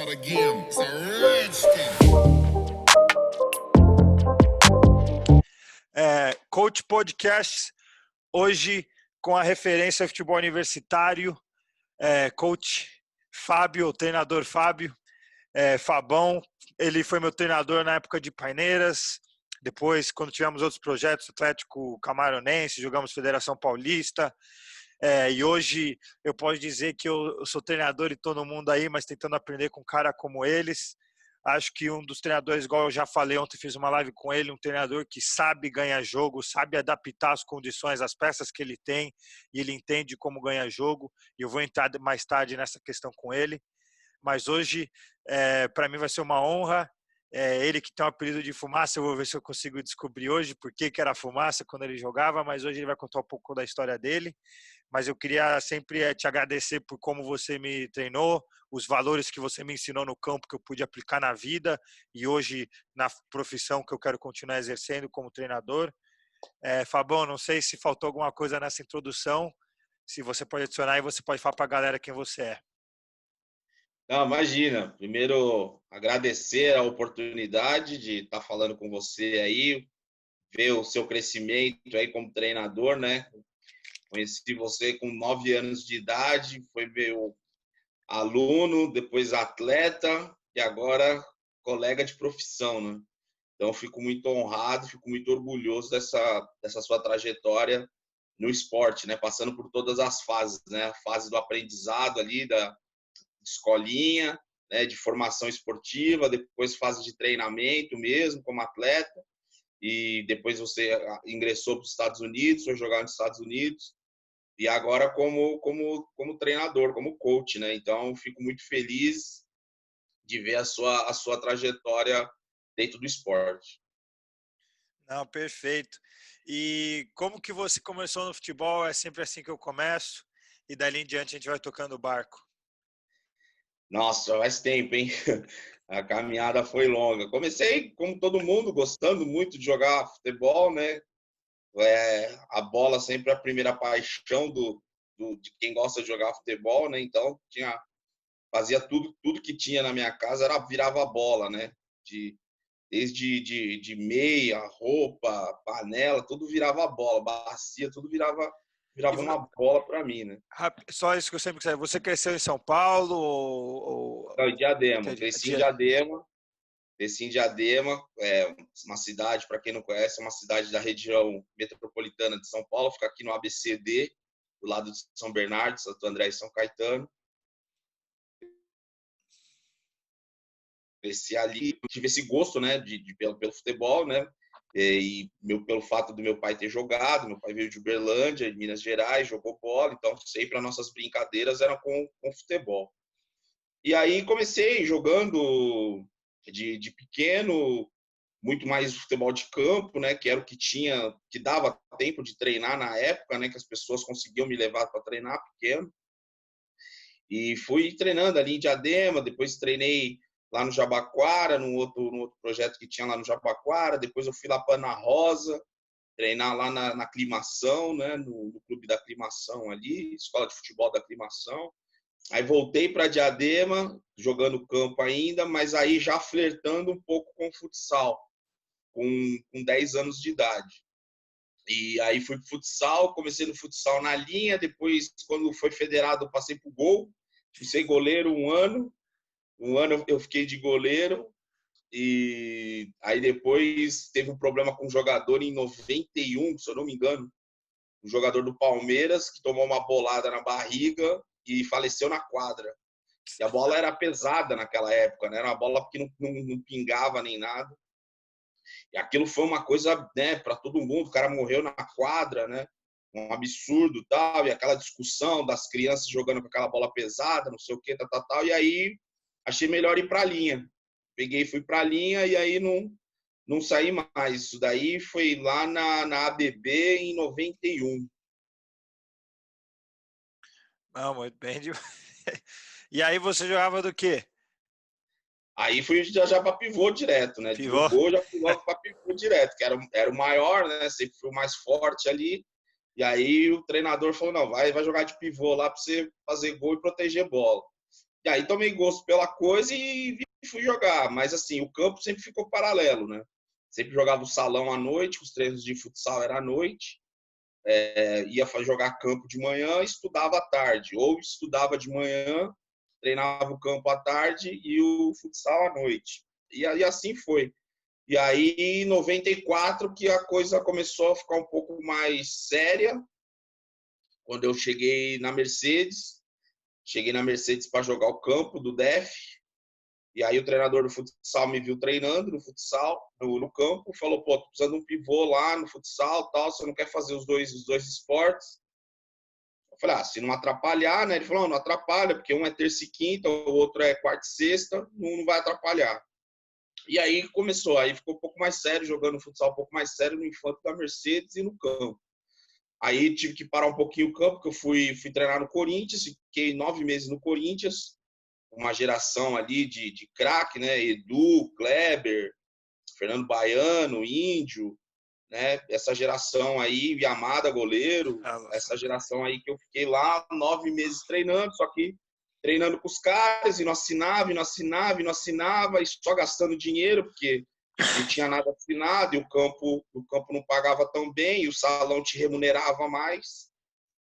start again. It's a redskin. Coach Podcast, hoje com a referência ao futebol universitário, coach Fábio, o treinador Fábio, Fabão, ele foi meu treinador na época de Paineiras, depois quando tivemos outros projetos, Atlético Camaronense, jogamos Federação Paulista, e hoje eu posso dizer que eu sou treinador e estou no mundo aí, mas tentando aprender com um cara como eles. Acho que um dos treinadores, igual eu já falei ontem, fiz uma live com ele, um treinador que sabe ganhar jogo, sabe adaptar as condições, as peças que ele tem, e ele entende como ganhar jogo, e eu vou entrar mais tarde nessa questão com ele. Mas hoje, para mim vai ser uma honra, ele que tem o apelido de Fumaça, eu vou ver se eu consigo descobrir hoje por que era Fumaça quando ele jogava, mas hoje ele vai contar um pouco da história dele. Mas eu queria sempre te agradecer por como você me treinou, os valores que você me ensinou no campo que eu pude aplicar na vida e hoje na profissão que eu quero continuar exercendo como treinador. Fabão, não sei se faltou alguma coisa nessa introdução, se você pode adicionar e você pode falar para a galera quem você é. Não, imagina. Primeiro, agradecer a oportunidade de estar falando com você aí, ver o seu crescimento aí como treinador, né? Conheci você com 9 anos de idade, foi meu aluno, depois atleta e agora colega de profissão, né? Então, fico muito honrado, fico muito orgulhoso dessa sua trajetória no esporte, né? Passando por todas as fases, né? A fase do aprendizado ali, da escolinha, né? De formação esportiva, depois fase de treinamento mesmo, como atleta, e depois você ingressou para os Estados Unidos, foi jogar nos Estados Unidos, e agora como treinador, como coach, né? Então, fico muito feliz de ver a sua trajetória dentro do esporte. Não, perfeito. E como que você começou no futebol? É sempre assim que eu começo e dali em diante a gente vai tocando o barco. Nossa, faz tempo, hein? A caminhada foi longa. Comecei, como todo mundo, gostando muito de jogar futebol, né? A bola sempre é a primeira paixão de quem gosta de jogar futebol, né? Então, fazia tudo que tinha na minha casa, virava bola, né? Desde de meia, roupa, panela, tudo virava bola, bacia, tudo virava uma bola para mim, né? Só isso que eu sempre quis saber. Você cresceu em São Paulo Não, em Diadema. Cresci em Diadema. Cresci em Diadema, uma cidade, para quem não conhece, é uma cidade da região metropolitana de São Paulo, fica aqui no ABCD, do lado de São Bernardo, Santo André e São Caetano. Cresci ali, tive esse gosto, né, pelo futebol, né, pelo fato do meu pai ter jogado, meu pai veio de Uberlândia, de Minas Gerais, jogou bola, então sempre as nossas brincadeiras eram com futebol. E aí comecei jogando de pequeno, muito mais futebol de campo, né, que era o que dava tempo de treinar na época, né, que as pessoas conseguiam me levar para treinar pequeno. E fui treinando ali em Diadema, depois treinei lá no Jabaquara, num outro projeto que tinha lá no Jabaquara, depois eu fui lá para Ana Rosa, treinar lá na Aclimação, né, no clube da Aclimação ali, escola de futebol da Aclimação. Aí voltei para Diadema, jogando campo ainda, mas aí já flertando um pouco com o futsal, com 10 anos de idade. E aí fui pro futsal, comecei no futsal na linha, depois, quando foi federado, passei pro gol, fui ser goleiro um ano eu fiquei de goleiro, e aí depois teve um problema com um jogador em 91, se eu não me engano, um jogador do Palmeiras, que tomou uma bolada na barriga e faleceu na quadra. E a bola era pesada naquela época, né? Era uma bola que não pingava nem nada. E aquilo foi uma coisa, né, para todo mundo. O cara morreu na quadra, né? Um absurdo, tal. E aquela discussão das crianças jogando com aquela bola pesada, não sei o que, tal. E aí achei melhor ir para a linha. Peguei e fui para a linha e aí não saí mais. Isso daí foi lá na ABB em 91. Não, muito bem. E aí você jogava do quê? Aí fui já para pivô direto, né? Pivô? Do gol já fui logo para pivô direto, que era o maior, né? Sempre fui o mais forte ali. E aí o treinador falou, não, vai jogar de pivô lá para você fazer gol e proteger bola. E aí tomei gosto pela coisa e fui jogar. Mas assim, o campo sempre ficou paralelo, né? Sempre jogava o salão à noite, os treinos de futsal era à noite. Ia jogar campo de manhã, estudava à tarde. Ou estudava de manhã, treinava o campo à tarde e o futsal à noite. E aí assim foi. E aí, em 94, que a coisa começou a ficar um pouco mais séria, quando eu cheguei na Mercedes. Cheguei na Mercedes para jogar o campo do DEF. E aí o treinador do futsal me viu treinando no futsal, no campo, falou, pô, tô precisando de um pivô lá no futsal, tal, você não quer fazer os dois esportes? Eu falei, se não atrapalhar, né? Ele falou, não atrapalha, porque um é terça e quinta, o outro é quarta e sexta, não vai atrapalhar. E aí começou, aí ficou um pouco mais sério, jogando futsal um pouco mais sério no Infanto da Mercedes e no campo. Aí tive que parar um pouquinho o campo, porque eu fui treinar no Corinthians, fiquei 9 meses no Corinthians, uma geração ali de craque, né? Edu, Kleber, Fernando Baiano, Índio, né? Essa geração aí, Yamada, goleiro, essa geração aí que eu fiquei lá 9 meses treinando, só que treinando com os caras e não assinava, e só gastando dinheiro, porque não tinha nada assinado e o campo não pagava tão bem e o salão te remunerava mais.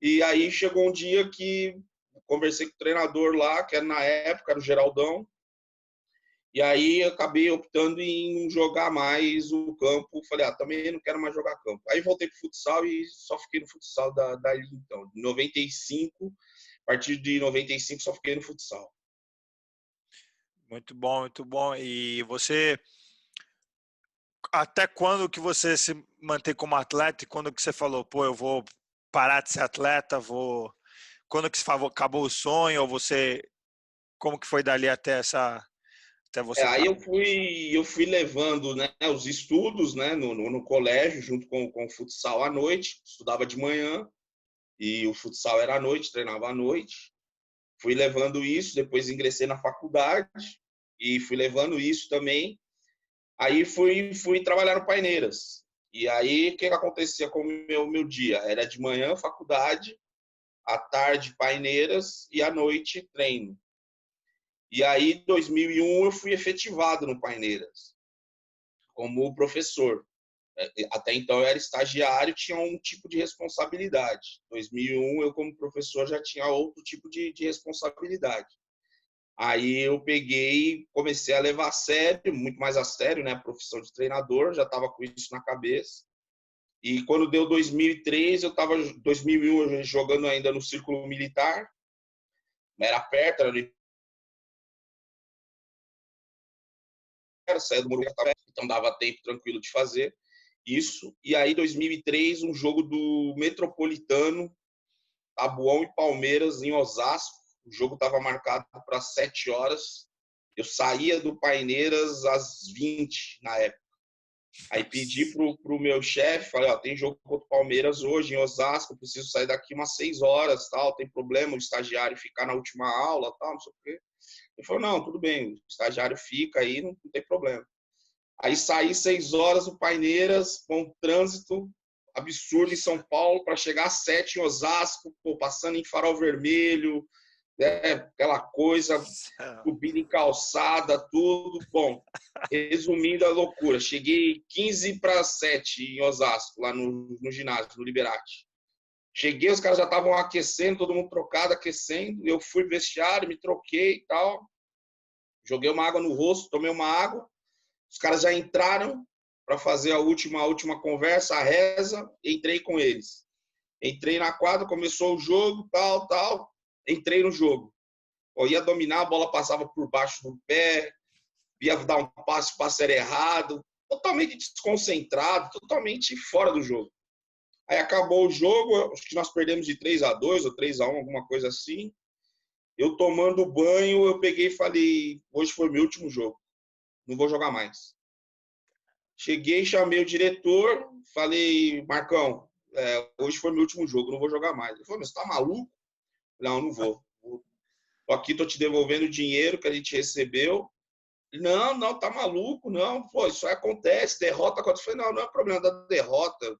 E aí chegou um dia que conversei com o treinador lá, que era na época, era o Geraldão, e aí acabei optando em não jogar mais o campo. Falei, também não quero mais jogar campo. Aí voltei pro futsal e só fiquei no futsal dali então. De 95, a partir de 95 só fiquei no futsal. Muito bom, muito bom. E você, até quando que você se mantém como atleta e quando que você falou, pô, eu vou parar de ser atleta, quando que acabou o sonho, ou você, como que foi dali até você Aí parar? eu fui levando, né, os estudos, né, no colégio, junto com o futsal à noite. Estudava de manhã e o futsal era à noite, treinava à noite. Fui levando isso, depois ingressei na faculdade e fui levando isso também. Aí fui trabalhar no Paineiras. E aí, o que acontecia com o meu dia? Era de manhã, faculdade, à tarde, Paineiras, e à noite, treino. E aí, em 2001, eu fui efetivado no Paineiras, como professor. Até então, eu era estagiário, tinha um tipo de responsabilidade. Em 2001, eu, como professor, já tinha outro tipo de responsabilidade. Aí eu peguei, comecei a levar a sério, muito mais a sério, né? A profissão de treinador, já estava com isso na cabeça. E quando deu 2003, eu estava 2001 jogando ainda no Círculo Militar, era perto, saía do Morumbi, então dava tempo tranquilo de fazer isso. E aí 2003, um jogo do Metropolitano, Tabuão e Palmeiras em Osasco. O jogo estava marcado para 7 horas. Eu saía do Paineiras às 20 na época. Aí pedi pro meu chefe, falei, tem jogo contra o Palmeiras hoje em Osasco, preciso sair daqui umas 6 horas, tal, tem problema o estagiário ficar na última aula, tal, não sei o quê. Ele falou, não, tudo bem, o estagiário fica aí, não tem problema. Aí saí 6 horas do Paineiras, com um trânsito absurdo em São Paulo, para chegar às 7 em Osasco, passando em farol vermelho, aquela coisa, subindo em calçada, tudo. Bom, resumindo a loucura, cheguei 15 para 7 em Osasco, lá no ginásio, no Liberati. Cheguei, os caras já estavam aquecendo, todo mundo trocado, aquecendo. Eu fui pro vestiário, me troquei e tal. Joguei uma água no rosto, tomei uma água. Os caras já entraram para fazer a última conversa, a reza. Entrei com eles. Entrei na quadra, começou o jogo, tal. Entrei no jogo. Eu ia dominar, a bola passava por baixo do pé, ia dar um passe, o passe era errado, totalmente desconcentrado, totalmente fora do jogo. Aí acabou o jogo, acho que nós perdemos de 3-2 ou 3-1, alguma coisa assim. Eu tomando banho, eu peguei e falei, hoje foi meu último jogo, não vou jogar mais. Cheguei, chamei o diretor, falei, Marcão, hoje foi meu último jogo, não vou jogar mais. Ele falou, mas você tá maluco? Não vou. Aqui tô te devolvendo o dinheiro que a gente recebeu. Não, tá maluco, não. Pô, isso aí acontece, derrota acontece. Eu falei, não é problema da derrota.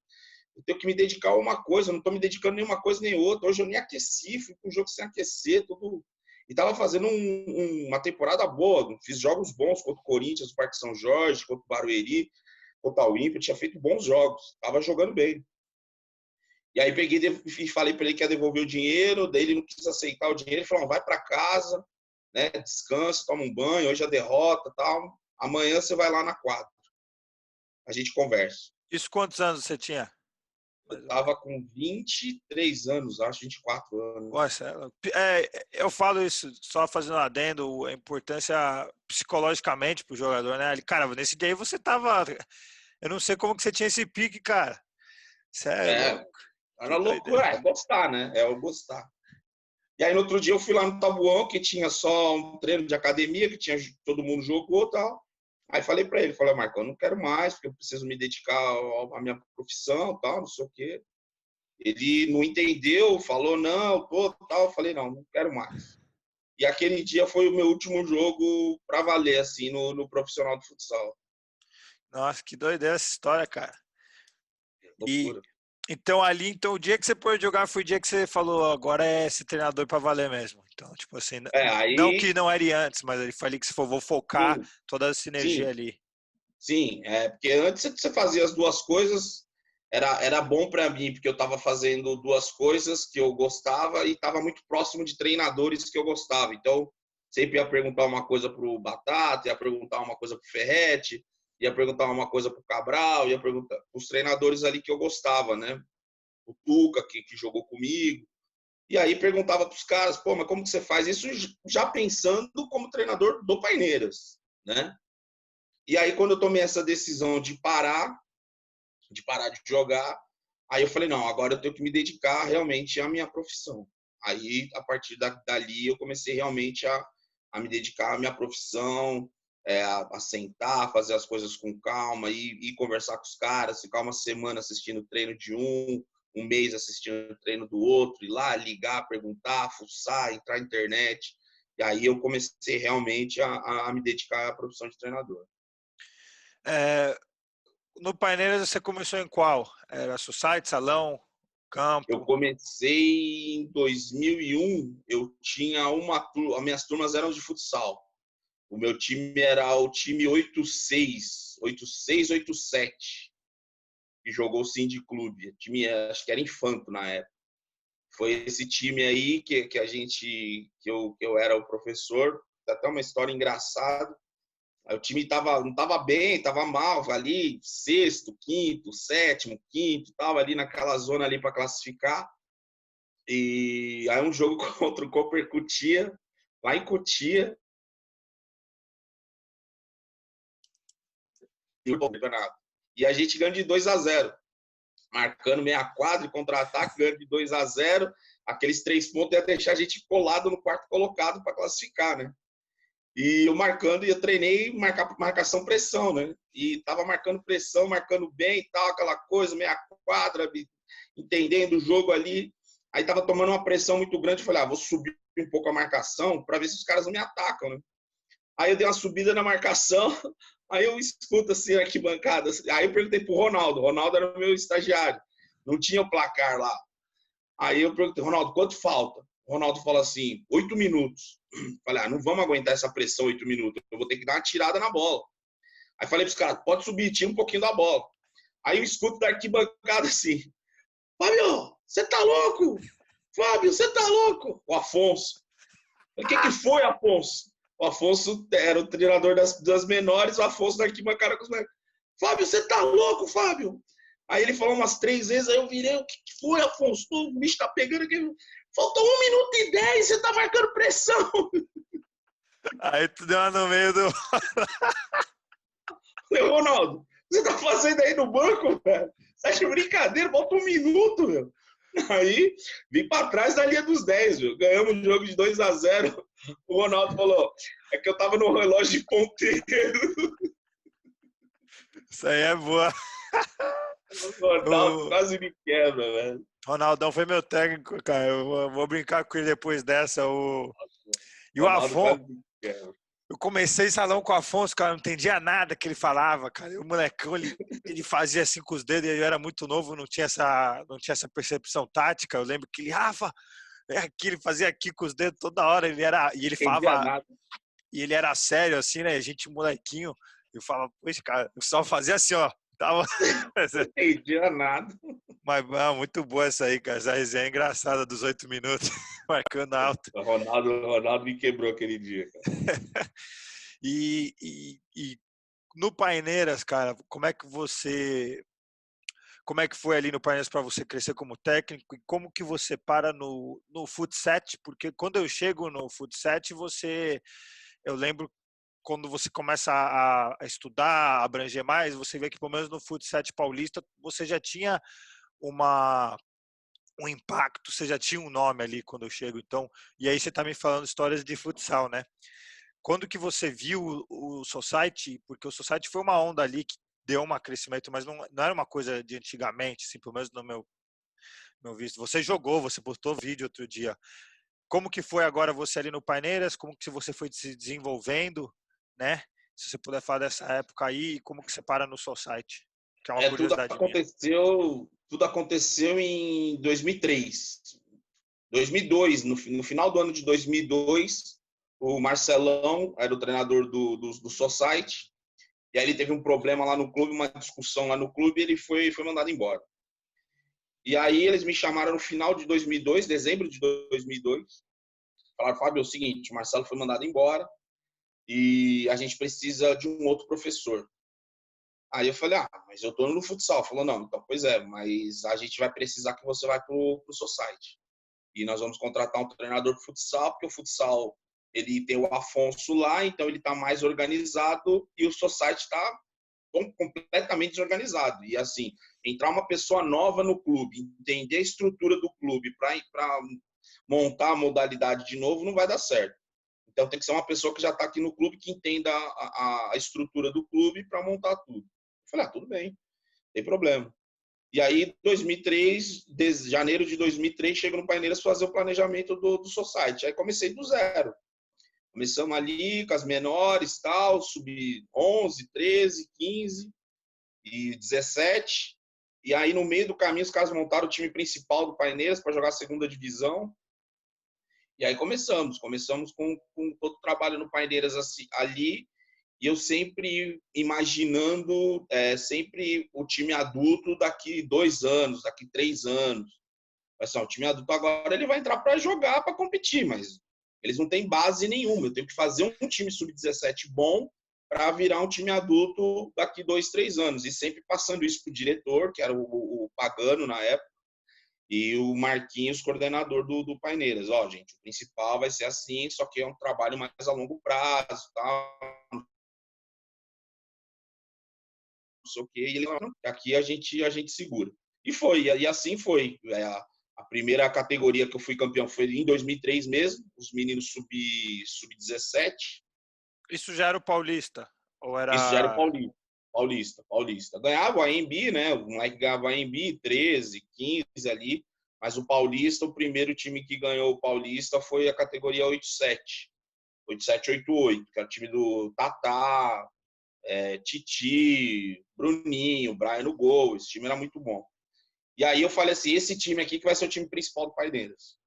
Eu tenho que me dedicar a uma coisa, eu não tô me dedicando a nenhuma coisa nem outra. Hoje eu nem aqueci, fui pro jogo sem aquecer, tudo. e tava fazendo uma temporada boa. Fiz jogos bons contra o Corinthians, o Parque São Jorge, contra o Barueri, contra o Olímpia. Tinha feito bons jogos, tava jogando bem. E aí peguei e falei para ele que ia devolver o dinheiro, daí ele não quis aceitar o dinheiro, ele falou, vai para casa, né, descansa, toma um banho, hoje a derrota, tal, amanhã você vai lá na quadra. A gente conversa. Isso quantos anos você tinha? Eu tava com 23 anos, acho, 24 anos. Nossa, eu falo isso só fazendo um adendo, a importância psicologicamente pro jogador, né? Cara, nesse dia aí você tava... Eu não sei como que você tinha esse pique, cara. Sério. Era loucura, é gostar, né? É o gostar. E aí no outro dia eu fui lá no Tabuão, que tinha só um treino de academia, que todo mundo jogou e tal. Aí falei para ele, falei, Marcão, eu não quero mais, porque eu preciso me dedicar à minha profissão, tal, não sei o quê. Ele não entendeu, falou, não, tal. Eu falei, não quero mais. E aquele dia foi o meu último jogo para valer, assim, no profissional de futsal. Nossa, que doideira essa história, cara. Loucura. Então o dia que você pôde jogar foi o dia que você falou, agora é esse treinador para valer mesmo. Então, tipo assim, aí... não que não era antes, mas ele falou que você falou, vou focar toda essa energia ali. Sim, porque antes você fazia as duas coisas, era bom para mim, porque eu estava fazendo duas coisas que eu gostava e estava muito próximo de treinadores que eu gostava. Então, sempre ia perguntar uma coisa pro Batata, ia perguntar uma coisa pro Ferretti, ia perguntar uma coisa pro Cabral, ia perguntar os treinadores ali que eu gostava, né? O Tuca, que jogou comigo. E aí perguntava pros caras, pô, mas como que você faz isso já pensando como treinador do Paineiras, né? E aí, quando eu tomei essa decisão de parar de jogar, aí eu falei, não, agora eu tenho que me dedicar realmente à minha profissão. Aí, a partir dali, eu comecei realmente a me dedicar à minha profissão, a sentar, fazer as coisas com calma, e conversar com os caras, ficar uma semana assistindo o treino de um mês assistindo o treino do outro, ir lá, ligar, perguntar, fuçar, entrar na internet. E aí eu comecei realmente a me dedicar à profissão de treinador. No Paineiras você começou em qual? Era society, salão, campo? Eu comecei em 2001, eu tinha as minhas turmas eram de futsal. O meu time era o time 86, 87, que jogou sim de clube. O time, acho que era infanto na época. Foi esse time aí que eu era o professor. Tem até uma história engraçada. O time não estava bem, estava mal, ali sexto, quinto, sétimo, quinto, estava ali naquela zona ali para classificar. E aí um jogo contra o Cooper Cotia, lá em Cotia. E a gente ganha de 2-0. Marcando meia quadra e contra-ataque, ganhando de 2-0. Aqueles 3 pontos ia deixar a gente colado no quarto colocado para classificar, né? E eu marcando, e eu treinei marcação pressão, né? E tava marcando pressão, marcando bem e tal, aquela coisa, meia quadra, entendendo o jogo ali. Aí tava tomando uma pressão muito grande, falei, vou subir um pouco a marcação para ver se os caras não me atacam, né? Aí eu dei uma subida na marcação, aí eu escuto assim, arquibancada. Aí eu perguntei pro Ronaldo. Ronaldo era o meu estagiário. Não tinha o placar lá. Aí eu perguntei, Ronaldo, quanto falta? O Ronaldo falou assim, 8 minutos. Falei, não vamos aguentar essa pressão 8 minutos. Eu vou ter que dar uma tirada na bola. Aí falei pros caras, pode subir, tira um pouquinho da bola. Aí eu escuto da arquibancada assim, Fábio, você tá louco? Fábio, você tá louco? O Afonso. O que foi, Afonso? O Afonso era o treinador das menores, o Afonso da arquibancada com os moleques. Fábio, você tá louco, Fábio? Aí ele falou umas 3 vezes, aí eu virei, o que foi, Afonso? O bicho tá pegando aqui. Faltou 1 minuto e 10, você tá marcando pressão. Aí tu deu uma no meio do... Falei, Ronaldo, você tá fazendo aí no banco, velho? Você acha brincadeira? Falta 1 minuto, meu. Aí, vim pra trás da linha dos 10, viu? Ganhamos um jogo de 2-0. O Ronaldo falou, é que eu tava no relógio de ponteiro. Isso aí é boa. O Ronaldo quase me quebra, velho. Ronaldão foi meu técnico, cara. Eu vou brincar com ele depois dessa. E o Ronaldo Afonso. quase me quebra. Eu comecei salão com o Afonso, cara, não entendia nada que ele falava, cara. O molecão, ele fazia assim com os dedos, eu era muito novo, não tinha essa percepção tática. Eu lembro que ele, Rafa, é aqui, ele fazia aqui com os dedos toda hora, e ele Entendia falava, nada. e ele era sério, assim, né? A gente, molequinho, eu falava, poxa, cara, eu só fazia assim, ó. Tava... Não entendia nada. Mas, muito boa essa aí, cara. Essa resenha é engraçada dos 8 minutos, marcando alto. O Ronaldo me quebrou aquele dia, cara. E no Paineiras, cara, como é que foi ali no Paineiras para você crescer como técnico e como que você para no Futset? Porque quando eu chego no Futset, eu lembro quando você começa a estudar, a abranger mais, você vê que pelo menos no Futset Paulista você já tinha um impacto, você já tinha um nome ali quando eu chego, então, e aí você está me falando histórias de futsal, né? Quando que você viu o Society? Porque o Society foi uma onda ali que deu um crescimento, mas não era uma coisa de antigamente, assim, pelo menos no meu visto. Você jogou, você postou vídeo outro dia. Como que foi agora você ali no Paineiras? Como que você foi se desenvolvendo, né? Se você puder falar dessa época aí, e como que você para no Society? Que é uma curiosidade minha. Tudo aconteceu em 2003. 2002, no final do ano de 2002, o Marcelão era o treinador do Society, e aí ele teve um problema lá no clube, uma discussão lá no clube, e ele foi mandado embora. E aí eles me chamaram no final de 2002, dezembro de 2002, falaram, Fábio, é o seguinte, o Marcelo foi mandado embora e a gente precisa de um outro professor. Aí eu falei, mas eu tô no futsal. Falou, não, então, pois é, mas a gente vai precisar que você vá pro Society. E nós vamos contratar um treinador de futsal, porque o futsal, ele tem o Afonso lá, então ele tá mais organizado e o Society tá completamente desorganizado. E assim, entrar uma pessoa nova no clube, entender a estrutura do clube para montar a modalidade de novo, não vai dar certo. Então tem que ser uma pessoa que já está aqui no clube, que entenda a estrutura do clube para montar tudo. Eu falei, tudo bem, não tem problema. E aí, 2003, janeiro de 2003, chego no Paineiras fazer o planejamento do Society. Aí comecei do zero. Começamos ali com as menores, tal, sub-11, 13, 15 e 17. E aí, no meio do caminho, os caras montaram o time principal do Paineiras para jogar a segunda divisão. E aí começamos com todo o trabalho no Paineiras assim, ali. E eu sempre imaginando sempre o time adulto daqui 2 anos, daqui 3 anos. Assim, o time adulto agora ele vai entrar para jogar, para competir, mas eles não têm base nenhuma. Eu tenho que fazer um time sub-17 bom para virar um time adulto daqui 2, 3 anos. E sempre passando isso para o diretor, que era o Pagano na época, e o Marquinhos, coordenador do Paineiras. Gente, o principal vai ser assim, só que é um trabalho mais a longo prazo, tal. Não sei o quê. E ele falou, aqui a gente segura. E foi, e assim foi. A primeira categoria que eu fui campeão foi em 2003 mesmo, os meninos sub-17. Isso já era o Paulista? Ou Isso já era era... o Paulista. Ganhava a AMB, né? O moleque ganhava a AMB 13, 15 ali. Mas o Paulista, o primeiro time que ganhou o Paulista foi a categoria 87. 87, 88, que era o time do Tatá, Titi, Bruninho, Brian no gol. Esse time era muito bom. E aí eu falei assim, esse time aqui que vai ser o time principal do Paineiras.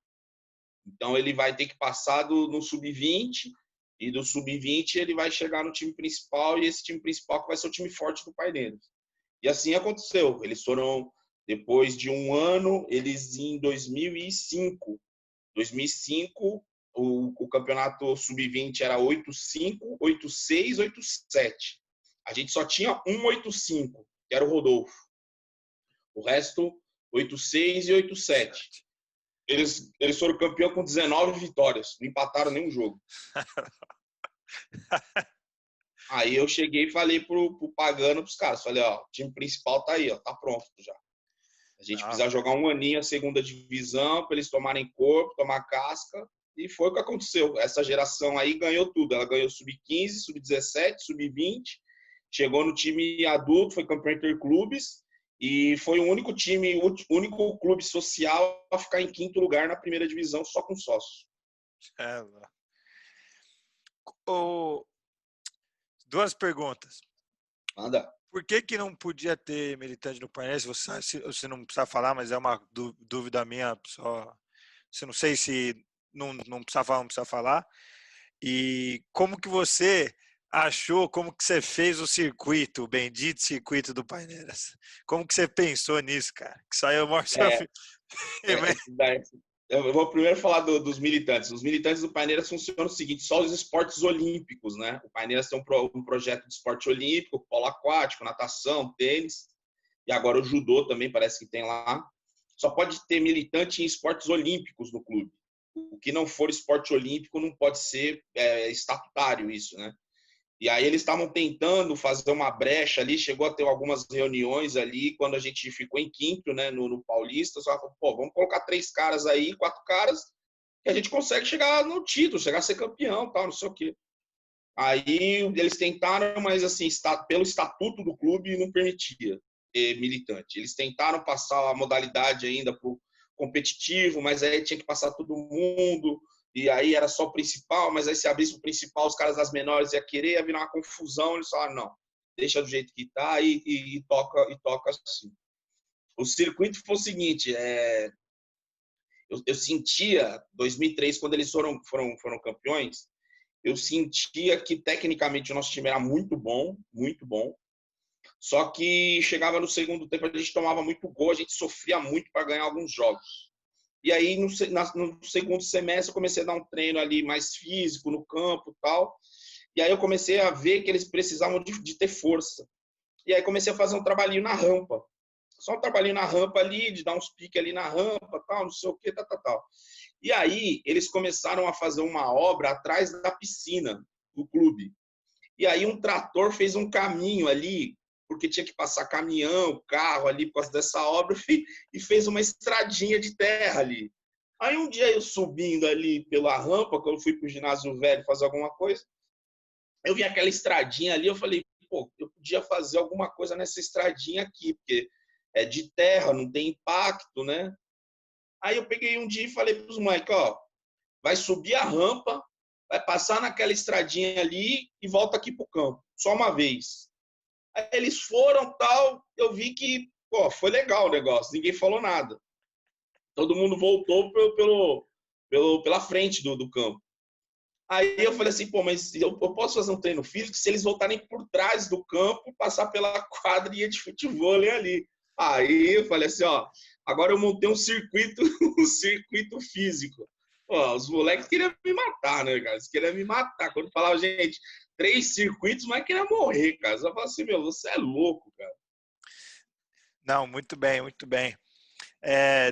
Então ele vai ter que passar no sub-20 e do sub-20 ele vai chegar no time principal e esse time principal que vai ser o time forte do Paineiras. E assim aconteceu. Eles foram, depois de um ano, eles em 2005, o campeonato sub-20 era 8-5, 8-6, 8-7. A gente só tinha um 8-5, que era o Rodolfo. O resto, 8-6 e 8-7. Eles foram campeão com 19 vitórias. Não empataram nenhum jogo. Aí eu cheguei e falei pro Pagano, pros caras. Falei, o time principal tá aí, tá pronto já. A gente precisa jogar um aninho a segunda divisão para eles tomarem corpo, tomar casca. E foi o que aconteceu. Essa geração aí ganhou tudo. Ela ganhou sub-15, sub-17, sub-20. Chegou no time adulto, foi campeão interclubes. E foi o único clube social a ficar em 5º lugar na primeira divisão, só com sócio. Duas perguntas. Manda. Por que não podia ter militante no Paineiras? Você não precisa falar, mas é uma dúvida minha só Se não sei se não precisa falar, não precisa falar. E como que você achou, como que você fez o circuito, o bendito circuito do Paineiras? Como que você pensou nisso, cara? Que isso aí é o maior É, desafio. é, daí- eu vou primeiro falar dos militantes. Os militantes do Paineiras funcionam o seguinte: só os esportes olímpicos, né? O Paineiras tem um projeto de esporte olímpico, polo aquático, natação, tênis, e agora o judô também parece que tem lá. Só pode ter militante em esportes olímpicos no clube. O que não for esporte olímpico não pode ser estatutário isso, né? E aí eles estavam tentando fazer uma brecha ali, chegou a ter algumas reuniões ali, quando a gente ficou em quinto, né, no Paulista, só falou, pô, vamos colocar 3 caras aí, 4 caras, que a gente consegue chegar no título, chegar a ser campeão, tal, não sei o quê. Aí eles tentaram, mas assim, pelo estatuto do clube não permitia militante. Eles tentaram passar a modalidade ainda para o competitivo, mas aí tinha que passar todo mundo, e aí era só o principal, mas aí se abrisse o principal, os caras das menores iam querer, ia virar uma confusão, eles falaram, não, deixa do jeito que está e toca assim. O circuito foi o seguinte, eu sentia, 2003, quando eles foram campeões, eu sentia que tecnicamente o nosso time era muito bom, muito bom. Só que chegava no segundo tempo, a gente tomava muito gol, a gente sofria muito para ganhar alguns jogos. E aí, no segundo semestre, eu comecei a dar um treino ali mais físico no campo e tal. E aí eu comecei a ver que eles precisavam de ter força. E aí comecei a fazer um trabalhinho na rampa. Só um trabalhinho na rampa ali, de dar uns piques ali na rampa, tal, não sei o que, tal. E aí eles começaram a fazer uma obra atrás da piscina do clube. E aí um trator fez um caminho ali, porque tinha que passar caminhão, carro ali por causa dessa obra, e fez uma estradinha de terra ali. Aí um dia eu subindo ali pela rampa, quando eu fui pro ginásio velho fazer alguma coisa, eu vi aquela estradinha ali, eu falei, pô, eu podia fazer alguma coisa nessa estradinha aqui, porque é de terra, não tem impacto, né? Aí eu peguei um dia e falei pros moleques, ó, vai subir a rampa, vai passar naquela estradinha ali e volta aqui pro campo, só uma vez. Aí eles foram, tal, eu vi que, pô, foi legal o negócio, ninguém falou nada. Todo mundo voltou pela frente do campo. Aí eu falei assim, pô, mas eu posso fazer um treino físico se eles voltarem por trás do campo, passar pela quadrinha de futebol ali. Aí eu falei assim, ó, agora eu montei um circuito, um circuito físico. Pô, os moleques queriam me matar, né, cara? Eles queriam me matar. Quando falava, gente, 3 circuitos, mas queria morrer, cara. Eu falava assim, meu, você é louco, cara. Não, muito bem, muito bem.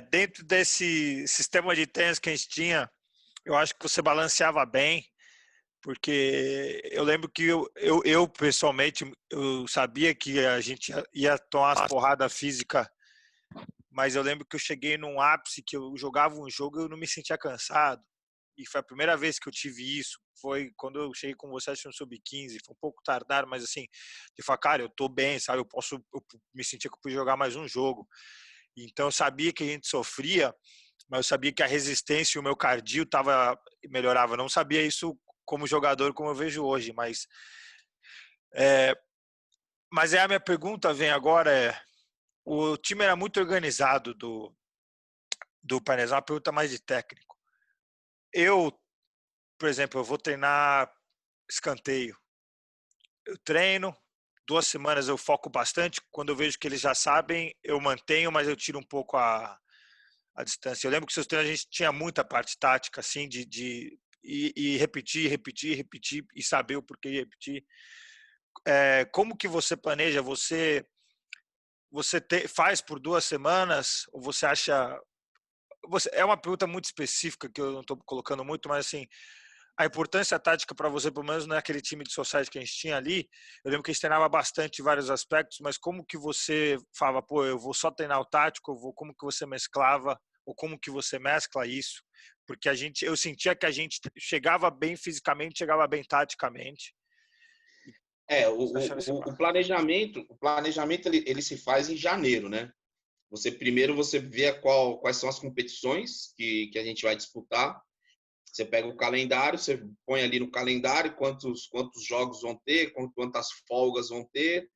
Dentro desse sistema de tênis que a gente tinha, eu acho que você balanceava bem, porque eu lembro que eu pessoalmente, eu sabia que a gente ia tomar as porradas físicas, mas eu lembro que eu cheguei num ápice que eu jogava um jogo e eu não me sentia cansado. E foi a primeira vez que eu tive isso. Foi quando eu cheguei com você, acho que no Sub-15. Foi um pouco tardar, mas assim, de falar, cara, eu tô bem, sabe? Eu me sentia que eu podia jogar mais um jogo. Então eu sabia que a gente sofria, mas eu sabia que a resistência e o meu cardio melhorava. Eu não sabia isso como jogador, como eu vejo hoje, é, mas a minha pergunta vem agora o time era muito organizado do Paineiras, uma pergunta mais de técnico. Eu, por exemplo, eu vou treinar escanteio. Eu treino, 2 semanas eu foco bastante. Quando eu vejo que eles já sabem, eu mantenho, mas eu tiro um pouco a distância. Eu lembro que seus treinos a gente tinha muita parte tática, assim, de repetir, repetir, repetir e saber o porquê de repetir. Como que você planeja? Faz por 2 semanas? Ou você acha... é uma pergunta muito específica que eu não estou colocando muito, mas assim, a importância tática para você, pelo menos naquele time de society que a gente tinha ali, eu lembro que a gente treinava bastante em vários aspectos, mas como que você falava, pô, eu vou só treinar o tático, como que você mesclava, ou como que você mescla isso? Porque eu sentia que a gente chegava bem fisicamente, chegava bem taticamente. É, Como que você achava esse o passo? planejamento ele se faz em janeiro, né? Primeiro você vê quais são as competições que a gente vai disputar. Você pega o calendário, você põe ali no calendário quantos jogos vão ter, quantas folgas vão ter,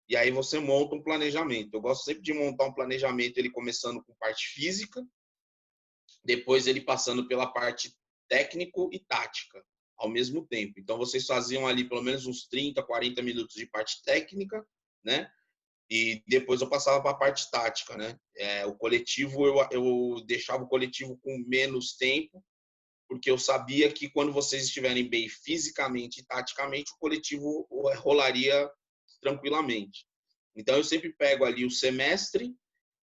e aí você monta um planejamento. Eu gosto sempre de montar um planejamento ele começando com parte física, depois ele passando pela parte técnico e tática ao mesmo tempo. Então, vocês faziam ali pelo menos uns 30, 40 minutos de parte técnica, né? E depois eu passava para a parte tática, né? O coletivo, eu deixava o coletivo com menos tempo, porque eu sabia que quando vocês estiverem bem fisicamente e taticamente, o coletivo rolaria tranquilamente. Então, eu sempre pego ali o semestre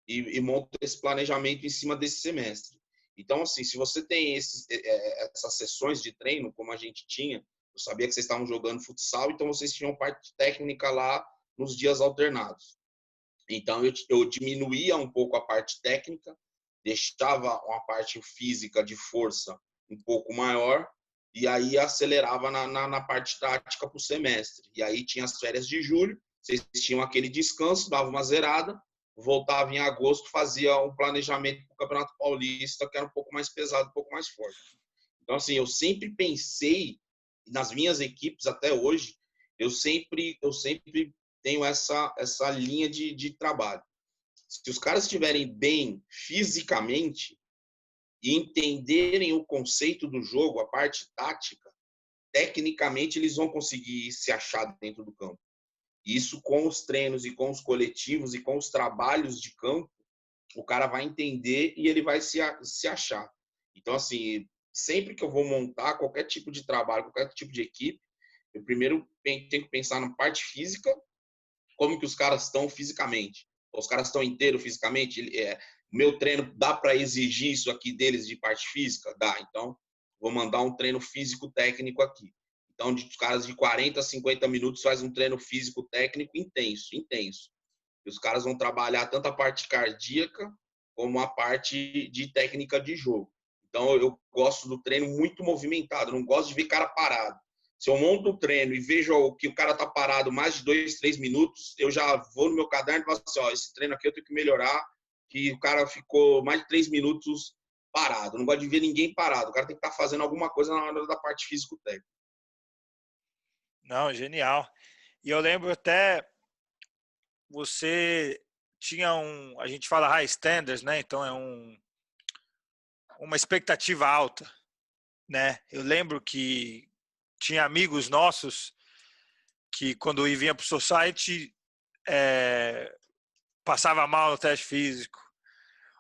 e monto esse planejamento em cima desse semestre. Então, assim, se você tem essas sessões de treino, como a gente tinha, eu sabia que vocês estavam jogando futsal, então vocês tinham parte técnica lá nos dias alternados. Então, eu diminuía um pouco a parte técnica, deixava uma parte física de força um pouco maior, e aí acelerava na parte tática para o semestre. E aí tinha as férias de julho, vocês tinham aquele descanso, dava uma zerada, voltava em agosto, fazia um planejamento para o Campeonato Paulista, que era um pouco mais pesado, um pouco mais forte. Então, assim, eu sempre pensei, nas minhas equipes até hoje, eu sempre tenho essa linha de trabalho. Se os caras estiverem bem fisicamente e entenderem o conceito do jogo, a parte tática, tecnicamente eles vão conseguir se achar dentro do campo. Isso com os treinos e com os coletivos e com os trabalhos de campo, o cara vai entender e ele vai se achar. Então, assim, sempre que eu vou montar qualquer tipo de trabalho, qualquer tipo de equipe, eu primeiro tenho que pensar na parte física, como que os caras estão fisicamente. Os caras estão inteiros fisicamente? Meu treino dá para exigir isso aqui deles de parte física? Dá. Então, vou mandar um treino físico-técnico aqui. Então, os caras de 40 a 50 minutos faz um treino físico-técnico intenso. E os caras vão trabalhar tanto a parte cardíaca como a parte de técnica de jogo. Então, eu gosto do treino muito movimentado. Eu não gosto de ver cara parado. Se eu monto o treino e vejo que o cara tá parado mais de 2, 3 minutos, eu já vou no meu caderno e falo assim, ó, esse treino aqui eu tenho que melhorar, que o cara ficou mais de 3 minutos parado. Eu não gosto de ver ninguém parado. O cara tem que estar fazendo alguma coisa na hora da parte físico-técnica. Não, genial. E eu lembro até, você tinha a gente fala high standards, né? Então uma expectativa alta, né? Eu lembro que tinha amigos nossos que quando vinha para o Society passava mal no teste físico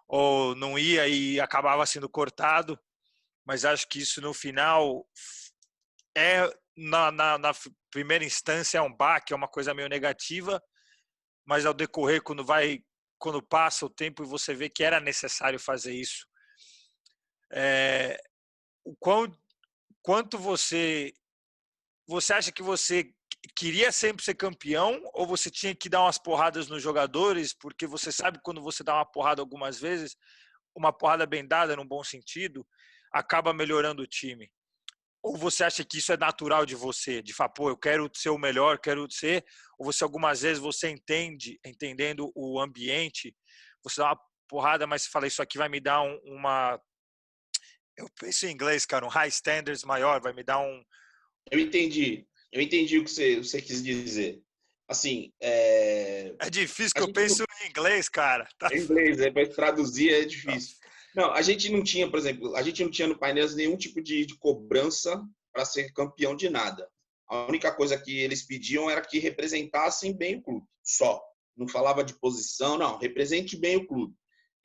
ou não ia e acabava sendo cortado, mas acho que isso no final na primeira instância é um baque, é uma coisa meio negativa, mas ao decorrer, quando passa o tempo e você vê que era necessário fazer isso, o quanto você acha que você queria sempre ser campeão ou você tinha que dar umas porradas nos jogadores, porque você sabe que quando você dá uma porrada algumas vezes, uma porrada bem dada, num bom sentido, acaba melhorando o time? Ou você acha que isso é natural de você, de falar, pô, eu quero ser o melhor, quero ser, ou você algumas vezes você entendendo o ambiente, você dá uma porrada, mas fala, isso aqui vai me dar eu penso em inglês, cara, um high standards maior, vai me dar Eu entendi o que você quis dizer. Assim, É difícil que eu penso em inglês, cara. Tá. Em inglês, para traduzir é difícil. Não, a gente não tinha, por exemplo, a gente não tinha no Paineiras nenhum tipo de cobrança para ser campeão de nada. A única coisa que eles pediam era que representassem bem o clube, só. Não falava de posição, não, represente bem o clube.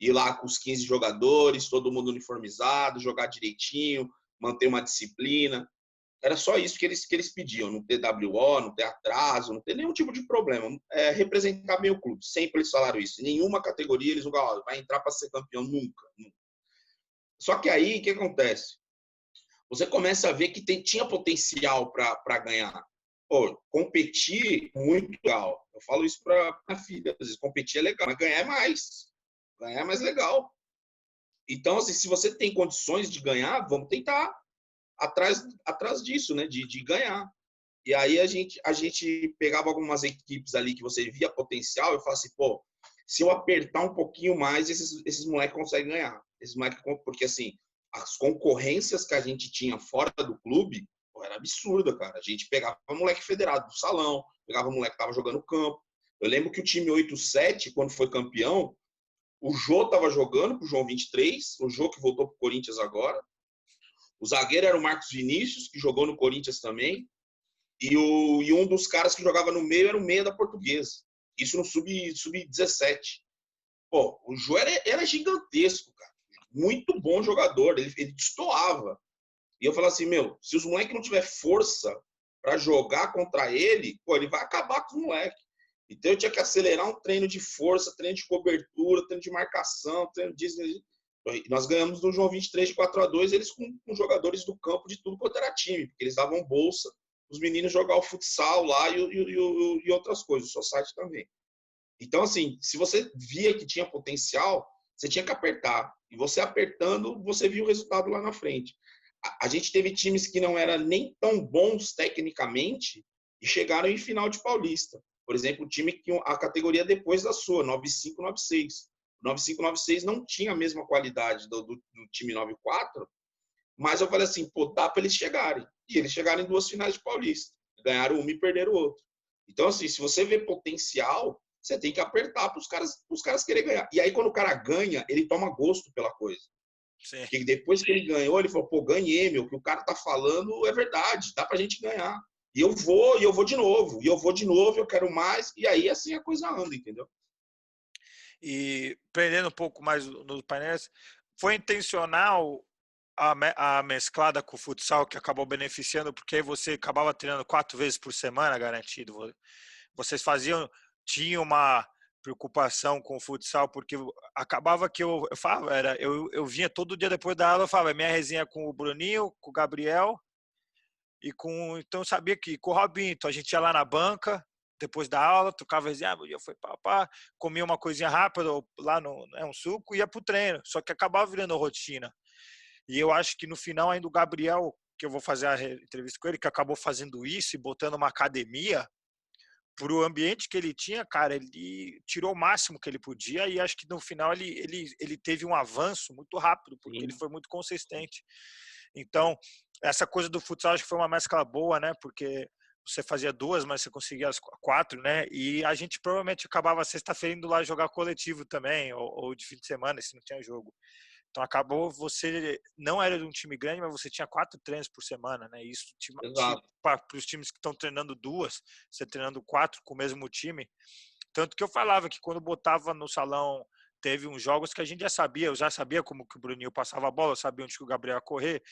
Ir lá com os 15 jogadores, todo mundo uniformizado, jogar direitinho, manter uma disciplina. Era só isso que eles pediam, não ter WO, não ter atraso, não ter nenhum tipo de problema. Representar bem o clube. Sempre eles falaram isso. Em nenhuma categoria eles vão falar, vai entrar para ser campeão, nunca. Só que aí, o que acontece? Você começa a ver que tinha potencial para ganhar. Pô, competir, muito legal. Eu falo isso para minha filha. Às vezes, competir é legal, mas ganhar é mais. Ganhar é mais legal. Então, assim, se você tem condições de ganhar, vamos tentar atrás disso, né? De ganhar. E aí a gente pegava algumas equipes ali que você via potencial e falava assim, pô, se eu apertar um pouquinho mais, esses moleques conseguem ganhar. Porque assim, as concorrências que a gente tinha fora do clube, pô, era absurda, cara. A gente pegava moleque federado do salão, pegava moleque que tava jogando campo. Eu lembro que o time 8-7, quando foi campeão, O Jô estava jogando pro João 23, o Jô que voltou pro Corinthians agora. O zagueiro era o Marcos Vinícius, que jogou no Corinthians também. E um dos caras que jogava no meio era o meia da Portuguesa. Isso no sub-17. Pô, o Jô era gigantesco, cara. Muito bom jogador. Ele destoava. E eu falava assim, meu, se os moleques não tiver força para jogar contra ele, pô, ele vai acabar com os moleques. Então eu tinha que acelerar um treino de força, treino de cobertura, treino de marcação, treino disso. Nós ganhamos do João 23 de 4-2, eles com jogadores do campo de tudo quanto era time, porque eles davam bolsa, os meninos jogavam futsal lá e outras coisas, o society também. Então, assim, se você via que tinha potencial, você tinha que apertar. E você apertando, você viu o resultado lá na frente. A gente teve times que não eram nem tão bons tecnicamente e chegaram em final de Paulista. Por exemplo, o time que a categoria depois da sua, 95, 96. O 95, 96 não tinha a mesma qualidade do time 94, mas eu falei assim, pô, dá para eles chegarem. E eles chegaram em 2 finais de Paulista. Ganharam uma e perderam o outro. Então, assim, se você vê potencial, você tem que apertar para os caras querem ganhar. E aí, quando o cara ganha, ele toma gosto pela coisa. Sim. Porque depois que ele ganhou, ele falou, pô, ganhei, meu, o que o cara tá falando é verdade, dá pra gente ganhar. E eu vou de novo, eu quero mais, e aí assim a coisa anda, entendeu? E prendendo um pouco mais nos painéis, foi intencional a mesclada com o futsal que acabou beneficiando, porque você acabava treinando 4 vezes por semana, garantido. Vocês tinham uma preocupação com o futsal, porque acabava que eu falava, eu vinha todo dia depois da aula, eu falava, minha resenha com o Bruninho, com o Gabriel, então eu sabia que com o Robinho, então a gente ia lá na banca, depois da aula, trocava resenha, foi papá, comia uma coisinha rápida, lá um suco, e ia pro treino, só que acabava virando rotina. E eu acho que no final ainda o Gabriel, que eu vou fazer a entrevista com ele, que acabou fazendo isso e botando uma academia, para o ambiente que ele tinha, cara, ele tirou o máximo que ele podia e acho que no final ele teve um avanço muito rápido, porque ele foi muito consistente. Então, essa coisa do futsal acho que foi uma mescla boa, né? Porque você fazia 2, mas você conseguia as 4, né? E a gente provavelmente acabava sexta-feira indo lá jogar coletivo também, ou de fim de semana, se não tinha jogo. Então acabou, você não era de um time grande, mas você tinha 4 treinos por semana, né? Isso para os times que estão treinando 2, você treinando 4 com o mesmo time. Tanto que eu falava que quando botava no salão, teve uns jogos que a gente eu já sabia como que o Bruninho passava a bola, eu sabia onde que o Gabriel ia correr,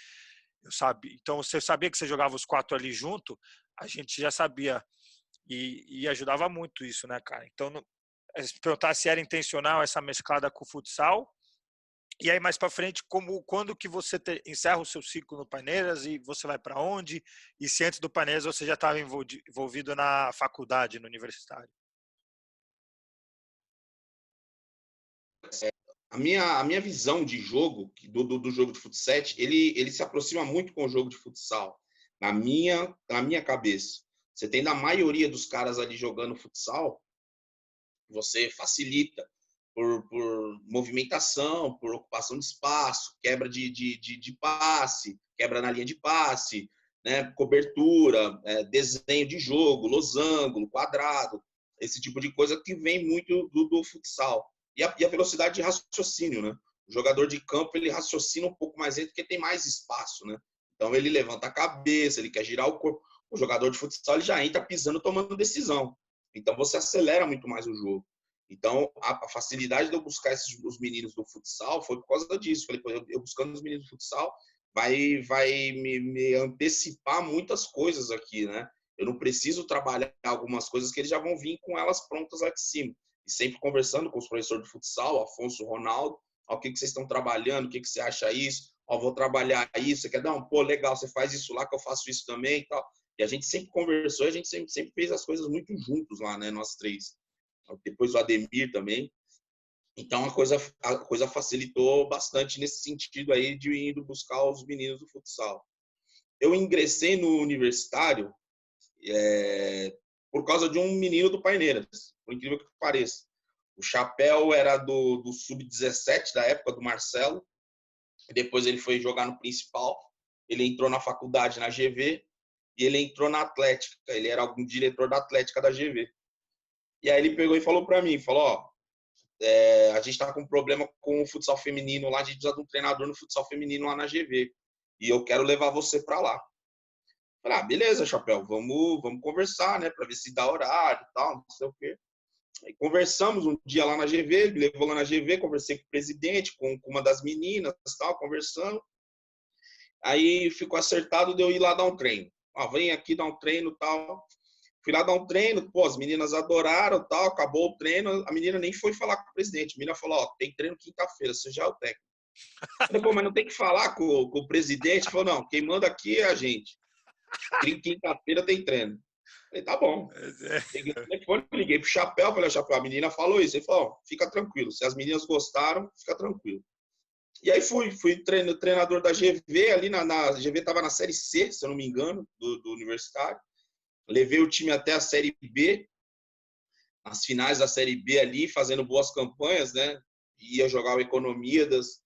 eu sabia. Então você sabia que você jogava os 4 ali junto, a gente já sabia e ajudava muito isso, né, cara? Então, se perguntar se era intencional essa mesclada com o futsal. E aí mais para frente, quando que você encerra o seu ciclo no Paineiras e você vai para onde? E se antes do Paineiras você já estava envolvido na faculdade, no universitário? A minha visão de jogo, do jogo de futsal, ele se aproxima muito com o jogo de futsal, na minha cabeça. Você tem na maioria dos caras ali jogando futsal, você facilita por movimentação, por ocupação de espaço, quebra de passe, quebra na linha de passe, né, cobertura, desenho de jogo, losango, quadrado, esse tipo de coisa que vem muito do futsal. E a velocidade de raciocínio, né? O jogador de campo, ele raciocina um pouco mais lento porque tem mais espaço, né? Então ele levanta a cabeça, ele quer girar o corpo. O jogador de futsal, ele já entra pisando, tomando decisão. Então você acelera muito mais o jogo. Então, a facilidade de eu buscar os meninos do futsal foi por causa disso. Falei, eu buscando os meninos do futsal vai me antecipar muitas coisas aqui, né? Eu não preciso trabalhar algumas coisas que eles já vão vir com elas prontas lá de cima. E sempre conversando com os professores de futsal, Afonso, Ronaldo, o que vocês estão trabalhando, o que você acha isso? Vou trabalhar isso, você quer dar pô, legal, você faz isso lá, que eu faço isso também e tal. E a gente sempre conversou, a gente sempre fez as coisas muito juntos lá, né, nós 3. Depois o Ademir também. Então a coisa facilitou bastante nesse sentido aí de ir indo buscar os meninos do futsal. Eu ingressei no universitário por causa de um menino do Paineiras, por incrível que pareça. O Chapéu era do sub-17 da época do Marcelo, e depois ele foi jogar no principal. Ele entrou na faculdade na GV e ele entrou na Atlética. Ele era algum diretor da Atlética da GV. E aí ele pegou e falou para mim, falou, a gente tá com um problema com o futsal feminino lá, a gente precisa de um treinador no futsal feminino lá na GV. E eu quero levar você para lá. Falei, beleza, Chapéu, vamos conversar, né, para ver se dá horário e tal, não sei o quê. Aí conversamos um dia lá na GV, me levou lá na GV, conversei com o presidente, com uma das meninas, tal, conversando. Aí ficou acertado de eu ir lá dar um treino. Vem aqui dar um treino, tal. Fui lá dar um treino, pô, as meninas adoraram, tal, acabou o treino, a menina nem foi falar com o presidente. A menina falou, tem treino quinta-feira, você já é o técnico. Eu falei, pô, mas não tem que falar com o presidente? Ele falou, não, quem manda aqui é a gente. Quinta-feira tem treino. Falei, tá bom. Peguei o telefone, liguei pro Chapéu, falei, Chapéu, a menina falou isso. Ele falou, fica tranquilo, se as meninas gostaram, fica tranquilo. E aí fui treinador da GV, ali na GV estava na Série C, se eu não me engano, do Universitário. Levei o time até a Série B, as finais da Série B ali, fazendo boas campanhas, né? Ia jogar o Economidas,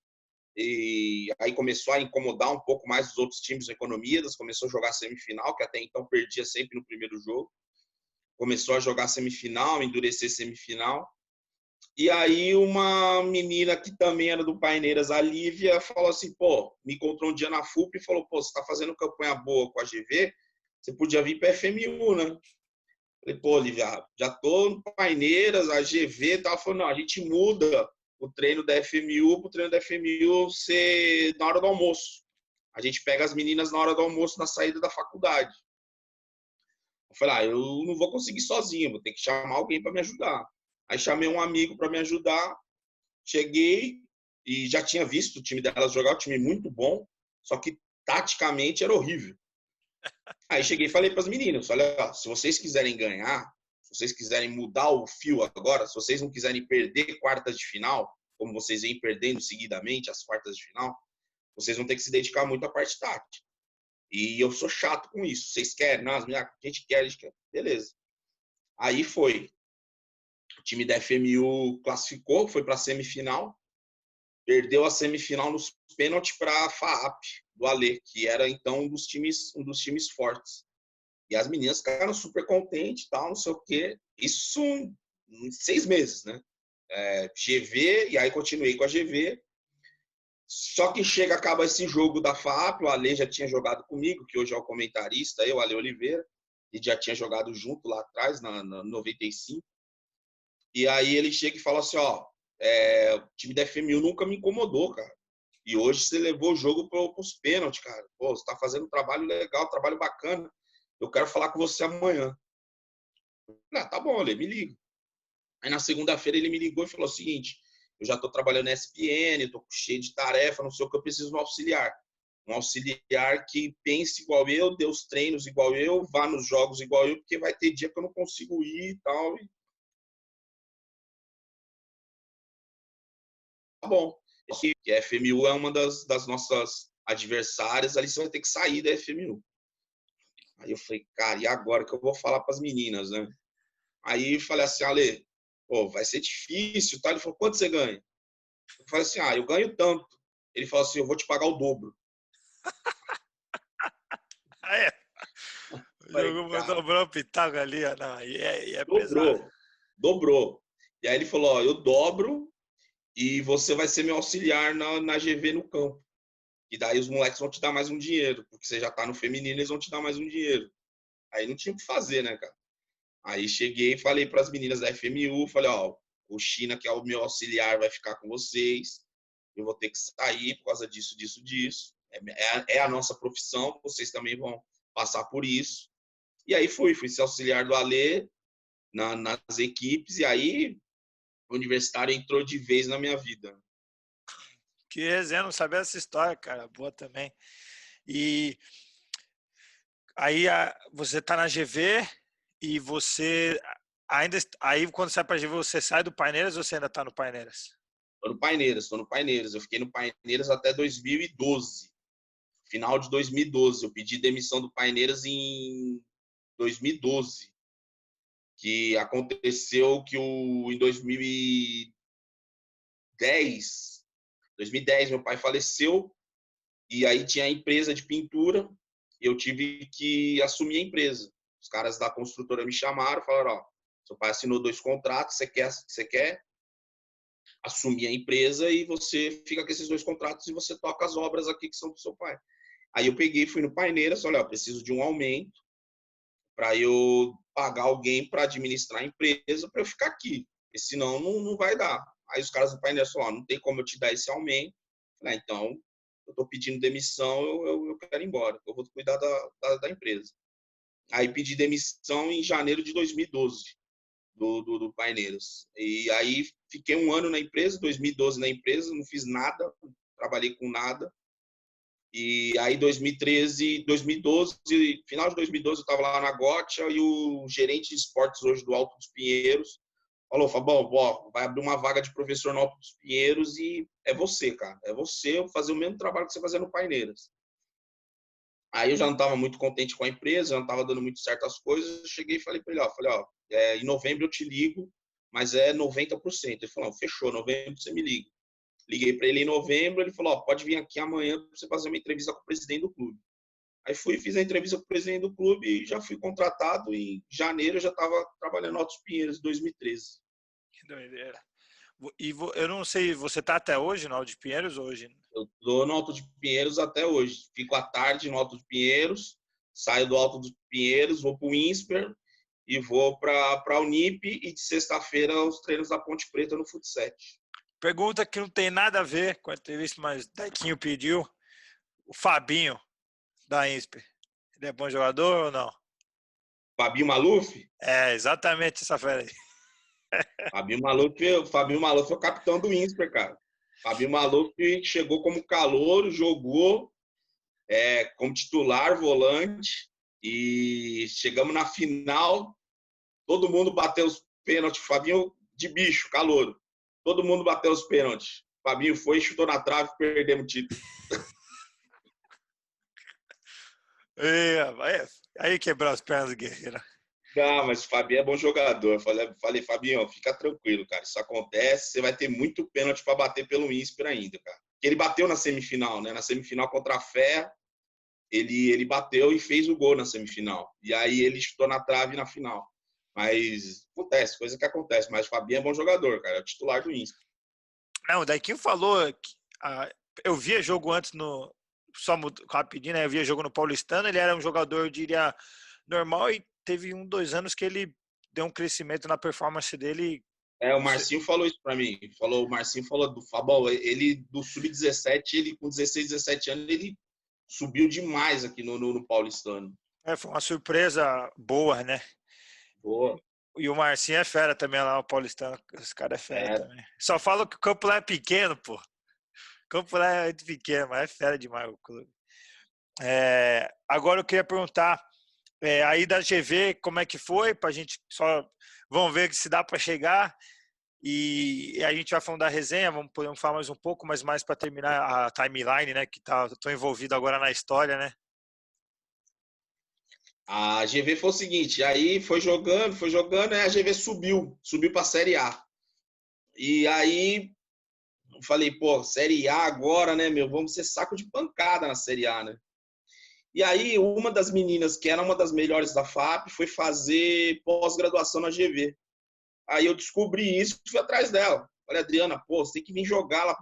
e aí começou a incomodar um pouco mais os outros times do Economidas, começou a jogar semifinal, que até então perdia sempre no primeiro jogo. Começou a jogar semifinal, endurecer semifinal. E aí uma menina que também era do Paineiras, a Lívia, falou assim, pô, me encontrou um dia na FUP e falou, pô, você tá fazendo campanha boa com a GV, você podia vir pra FMU, né? Falei, pô, Lívia, já tô no Paineiras, a GV e tal. Falou, não, a gente muda o treino da FMU pro treino da FMU ser na hora do almoço. A gente pega as meninas na hora do almoço, na saída da faculdade. Eu falei, eu não vou conseguir sozinho, vou ter que chamar alguém para me ajudar. Aí chamei um amigo para me ajudar, cheguei e já tinha visto o time delas jogar, um time muito bom, só que taticamente era horrível. Aí cheguei e falei para as meninas, olha, se vocês quiserem ganhar, se vocês quiserem mudar o fio agora, se vocês não quiserem perder quartas de final, como vocês vêm perdendo seguidamente as quartas de final, vocês vão ter que se dedicar muito à parte tática. E eu sou chato com isso. Vocês querem? Não, a gente quer. Beleza. Aí foi. O time da FMU classificou, foi para a semifinal. Perdeu a semifinal nos pênaltis para a FAAP, do Alê, que era então um dos times fortes. E as meninas ficaram super contentes, tal, não sei o quê. Isso em 6 meses, né? GV, e aí continuei com a GV. Só que acaba esse jogo da FAAP, o Ale já tinha jogado comigo, que hoje é o comentarista, eu, Ale Oliveira, e já tinha jogado junto lá atrás, na 95. E aí ele chega e fala assim, o time da FMU nunca me incomodou, cara. E hoje você levou o jogo para os pênaltis, cara. Pô, você tá fazendo um trabalho legal, um trabalho bacana. Eu quero falar com você amanhã. Tá bom, Ale, me liga. Aí na segunda-feira ele me ligou e falou o seguinte, eu já estou trabalhando na ESPN, estou cheio de tarefa, não sei o que, eu preciso de um auxiliar. Um auxiliar que pense igual eu, dê os treinos igual eu, vá nos jogos igual eu, porque vai ter dia que eu não consigo ir e tal. Tá bom. Que a FMU é uma das nossas adversárias, ali você vai ter que sair da FMU. Aí eu falei, cara, e agora que eu vou falar para as meninas, né? Aí eu falei assim, Ale, pô, vai ser difícil, tá? Ele falou, quanto você ganha? Eu falei assim, eu ganho tanto. Ele falou assim, eu vou te pagar o dobro. Dobrou o pitaco ali, não, aí é pesado. Dobrou. E aí ele falou, eu dobro e você vai ser meu auxiliar na GV no campo. E daí os moleques vão te dar mais um dinheiro, porque você já tá no feminino, eles vão te dar mais um dinheiro. Aí não tinha o que fazer, né, cara? Aí cheguei e falei para as meninas da FMU, falei, o China, que é o meu auxiliar, vai ficar com vocês. Eu vou ter que sair por causa disso. É a nossa profissão, vocês também vão passar por isso. E aí fui ser auxiliar do Alê nas equipes, e aí o universitário entrou de vez na minha vida. Que resenha, não sabia essa história, cara, boa também. E aí você tá na GV e você ainda, aí quando sai pra GV você sai do Paineiras ou você ainda tá no Paineiras? Tô no Paineiras. Eu fiquei no Paineiras até 2012. Final de 2012. Eu pedi demissão do Paineiras em 2012. Que aconteceu que em 2010 meu pai faleceu e aí tinha a empresa de pintura e eu tive que assumir a empresa. Os caras da construtora me chamaram, falaram, seu pai assinou 2 contratos, você quer? assumir a empresa e você fica com esses 2 contratos e você toca as obras aqui que são do seu pai. Aí eu peguei, fui no Paineiras, olha, eu preciso de um aumento para eu pagar alguém para administrar a empresa para eu ficar aqui, porque senão não vai dar. Aí os caras do Paineiras falaram, não tem como eu te dar esse aumento. Falei, então, eu estou pedindo demissão, eu quero ir embora, eu vou cuidar da empresa. Aí pedi demissão em janeiro de 2012 do Paineiras. E aí fiquei 1 ano na empresa, 2012 na empresa, não fiz nada, trabalhei com nada. E aí 2013, 2012, final de 2012 eu estava lá na Gotia e o gerente de esportes hoje do Alto dos Pinheiros falou, Fabão, vai abrir uma vaga de professor no Alto dos Pinheiros e é você, cara. É você fazer o mesmo trabalho que você fazia no Paineiras. Aí eu já não estava muito contente com a empresa, já não estava dando muito certo as coisas. Eu cheguei e falei para ele, em novembro eu te ligo, mas é 90%. Ele falou, fechou, novembro você me liga. Liguei para ele em novembro, ele falou, pode vir aqui amanhã para você fazer uma entrevista com o presidente do clube. Aí fiz a entrevista com o presidente do clube e já fui contratado. E em janeiro eu já estava trabalhando no Altos Pinheiros, em 2013. Que doideira. E eu não sei, você tá até hoje no Alto de Pinheiros hoje? Eu tô no Alto de Pinheiros até hoje. Fico à tarde no Alto de Pinheiros, saio do Alto de Pinheiros, vou para o INSPER e vou para a Unip e de sexta-feira os treinos da Ponte Preta no Futset. Pergunta que não tem nada a ver com a entrevista, mas Dequinho pediu. O Fabinho, da INSPER. Ele é bom jogador ou não? Fabinho Maluf? É, exatamente essa fera aí. Fabinho Maluf é o capitão do INSPER, cara. Fabinho Maluf chegou como calouro, jogou como titular, volante, e chegamos na final, todo mundo bateu os pênaltis. Fabinho de bicho, calouro. Todo mundo bateu os pênaltis. Fabinho foi, chutou na trave, perdemos o título. Aí quebrou as pernas do Guerreiro. Não, mas o Fabinho é bom jogador. Eu falei, Fabinho, fica tranquilo, cara. Isso acontece, você vai ter muito pênalti para bater pelo INSPER ainda, cara. Ele bateu na semifinal, né? Na semifinal contra a Fé, ele bateu e fez o gol na semifinal. E aí ele chutou na trave na final. Mas acontece, coisa que acontece. Mas o Fabinho é bom jogador, cara. É o titular do INSPER. Não, o Dequinho falou que eu via jogo antes no... Só rapidinho, né? Eu via jogo no Paulistano, ele era um jogador, eu diria, normal e teve 2 anos que ele deu um crescimento na performance dele. O Marcinho falou isso pra mim. O Marcinho falou do Fabão, ele do Sub-17, ele com 16, 17 anos, ele subiu demais aqui no Paulistano. Foi uma surpresa boa, né? Boa. E o Marcinho é fera também lá, o Paulistano. Esse cara é fera também. Só falo que o campo lá é pequeno, pô. O campo lá é muito pequeno, mas é fera demais o clube. Agora eu queria perguntar, aí da GV, como é que foi? Pra gente só... Vamos ver se dá para chegar. E a gente vai falando da resenha, podemos falar mais um pouco, mas mais para terminar a timeline, né? Que tô envolvido agora na história, né? A GV foi o seguinte, aí foi jogando, aí a GV subiu para a Série A. E aí eu falei, Série A agora, né, meu? Vamos ser saco de pancada na Série A, né? E aí uma das meninas, que era uma das melhores da FAP, foi fazer pós-graduação na GV. Aí eu descobri isso e fui atrás dela. Falei, Adriana, você tem que vir jogar lá.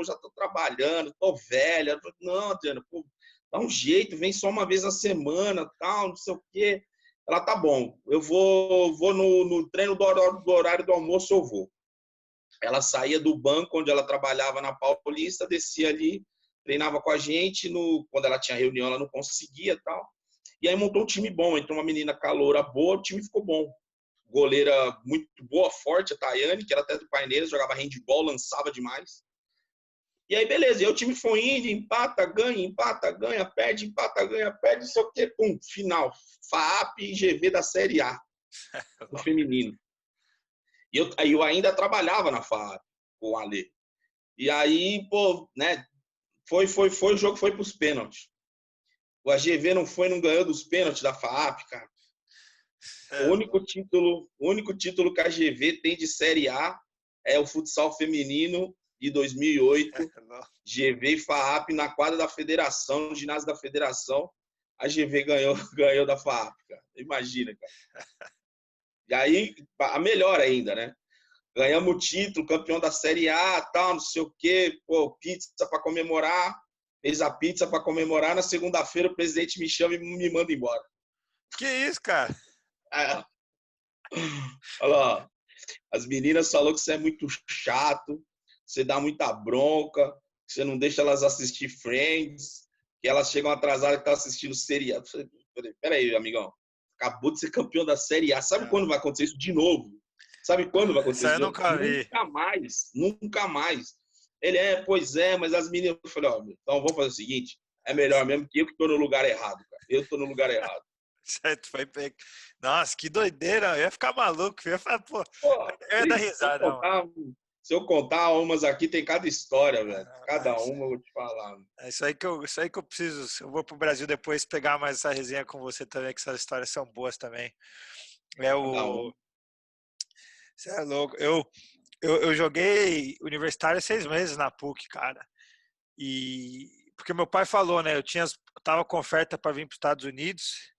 Já tô trabalhando, tô velha. Falei, não, Adriana, dá um jeito, vem só uma vez na semana, tal, não sei o quê. Ela, tá bom, eu vou no treino do horário do almoço, eu vou. Ela saía do banco onde ela trabalhava na Paulista, descia ali, treinava com a gente. Quando ela tinha reunião, ela não conseguia, tal. E aí montou um time bom, entrou uma menina caloura boa, o time ficou bom. Goleira muito boa, forte, a Tayane, que era até do Paineiras, jogava handball, lançava demais. E aí, beleza, e aí o time foi indo, empata, ganha, perde, empata, ganha, perde, não sei o quê, pum, final. FAP e GV da Série A, do feminino. E eu ainda trabalhava na FAP, com o Ale. E aí, né, o jogo foi pros pênaltis. O AGV não ganhou dos pênaltis da FAP, cara. O único título que a GV tem de Série A é o futsal feminino de 2008. GV e FAAP na quadra da Federação, no ginásio da Federação. A GV ganhou da FAAP, cara. Imagina, cara. E aí, a melhor ainda, né? ganhamos o título, campeão da Série A, tal, não sei o quê, pô, pizza para comemorar, fez a pizza para comemorar, na segunda-feira o presidente me chama e me manda embora. Que isso, cara? É, olha lá, as meninas falaram que você é muito chato, você dá muita bronca, que você não deixa elas assistir Friends, que elas chegam atrasadas e estão assistindo seriado. Peraí, amigão, acabou de ser campeão da Série A, sabe quando vai acontecer isso de novo? Sabe quando vai Isso acontecer aí isso eu de novo? nunca vi. Nunca mais, nunca mais. Ele pois é, mas as meninas, eu falei, ó, então vamos fazer o seguinte, é melhor mesmo que eu que tô no lugar errado, cara. Eu tô no lugar errado. Certo, foi pego. Nossa, que doideira. Eu ia ficar maluco. Eu ia falar, pô, Pô, eu ia dar risada, mano. se eu contar umas aqui, tem cada história, velho. Ah, Cada uma eu vou te falar. é isso aí que eu preciso. Eu vou pro Brasil depois pegar mais essa resenha com você também, que essas histórias são boas também. É Cada o. uma. Você é louco. Eu joguei universitário 6 meses na PUC, cara. E. Porque meu pai falou, né? Eu tava com oferta para vir para os Estados Unidos.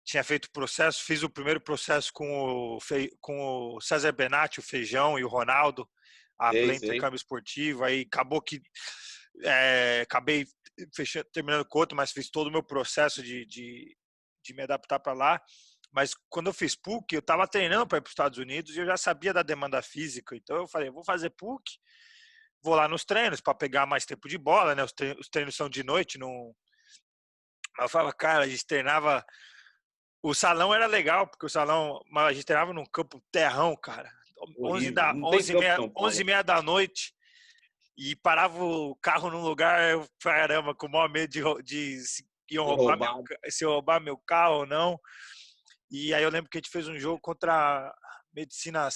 Tinha feito processo, fiz o primeiro processo com o César Benatti, o Feijão e o Ronaldo, a Sei, Play sei. Intercâmbio Esportivo. Aí acabou que acabei terminando com outro, mas fiz todo o meu processo de me adaptar para lá. Mas quando eu fiz PUC, eu estava treinando para ir para os Estados Unidos e eu já sabia da demanda física. Então eu falei, vou fazer PUC, vou lá nos treinos para pegar mais tempo de bola, né? Os treinos são de noite. Não... Eu falava, cara, a gente treinava. O salão era legal, porque o salão, mas a gente treinava num campo terrão, cara. 11 Horrível. Não tem campo em São 11 Paulo. e meia da noite. E parava o carro num lugar, eu, caramba, com o maior medo de Roubado. se eu roubar meu carro ou não. E aí eu lembro que a gente fez um jogo contra Medicina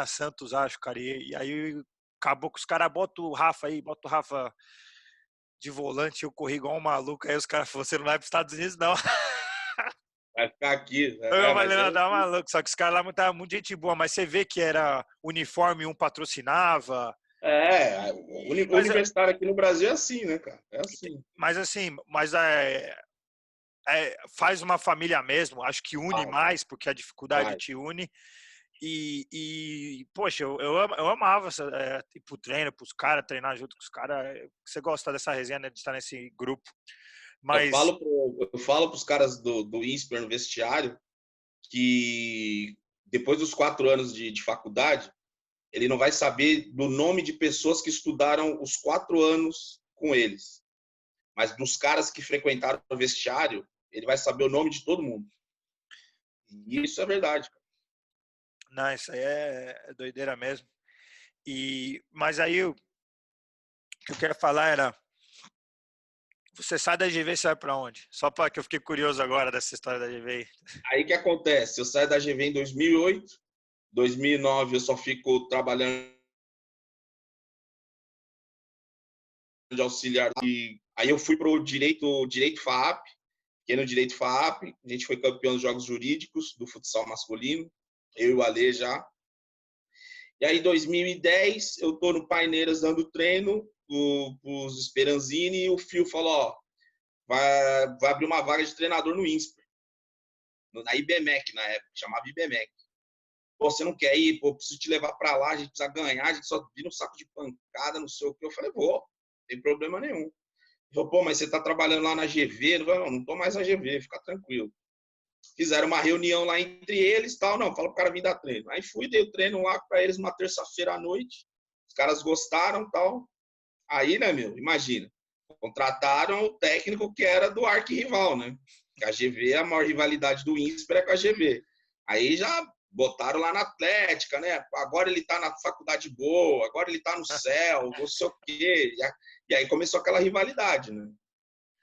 Santos, acho, cara. E aí acabou que os caras botam o Rafa aí, bota o Rafa de volante, eu corri igual um maluco. Aí os caras falaram, você não vai para os Estados Unidos, não. Vai ficar aqui. Eu Mas falei, não, é. tá maluco. Só que os caras lá estavam muito gente boa, mas você vê que era uniforme, um patrocinava. O Mas, universitário aqui no Brasil é assim, né, cara? É assim. mas assim, faz uma família mesmo. Acho que une Vai, mais, porque a dificuldade vai. te une. Poxa, eu amava ir pro treino, pros caras, treinar junto com os caras. Você gosta dessa resenha, né, de estar nesse grupo. Mas, Eu falo pros caras do INSPER no vestiário que depois dos 4 anos de faculdade, ele não vai saber do nome de pessoas que estudaram os 4 anos com eles. Mas dos caras que frequentaram o vestiário, ele vai saber o nome de todo mundo. E isso é verdade. não, isso aí é doideira mesmo. Mas aí o que eu quero falar era, você sai da GV e sai para onde? Só para que eu fiquei curioso agora dessa história da GV. Aí o que acontece? Eu saio da GV em 2008, 2009 eu só fico trabalhando de auxiliar. E aí eu fui para o direito FAAP, que no direito FAAP a gente foi campeão dos jogos jurídicos do futsal masculino, eu e o Ale já. E aí, em 2010, eu tô no Paineiras dando treino pros Speranzini e o Fio falou, ó, vai abrir uma vaga de treinador no INSPER, na IBMEC na época, chamava IBMEC. Pô, você não quer ir? Pô, eu preciso te levar para lá, a gente precisa ganhar, a gente só vira um saco de pancada, não sei o que. Eu falei, vou, não tem problema nenhum. Ele falou, pô, mas você tá trabalhando lá na GV? Eu falei, não tô mais na GV, fica tranquilo. Fizeram uma reunião lá entre eles, tal, não, fala pro cara vir dar treino. Aí fui, dei o treino lá para eles uma terça-feira à noite. Os caras gostaram, tal. Aí, né, meu, imagina. Contrataram o técnico que era do arquirrival, né? A GV, a maior rivalidade do INSPER é com a GV. Aí já botaram lá na Atlética, né? Agora ele tá na faculdade boa, agora ele tá no céu, não sei o quê. E aí começou aquela rivalidade, né?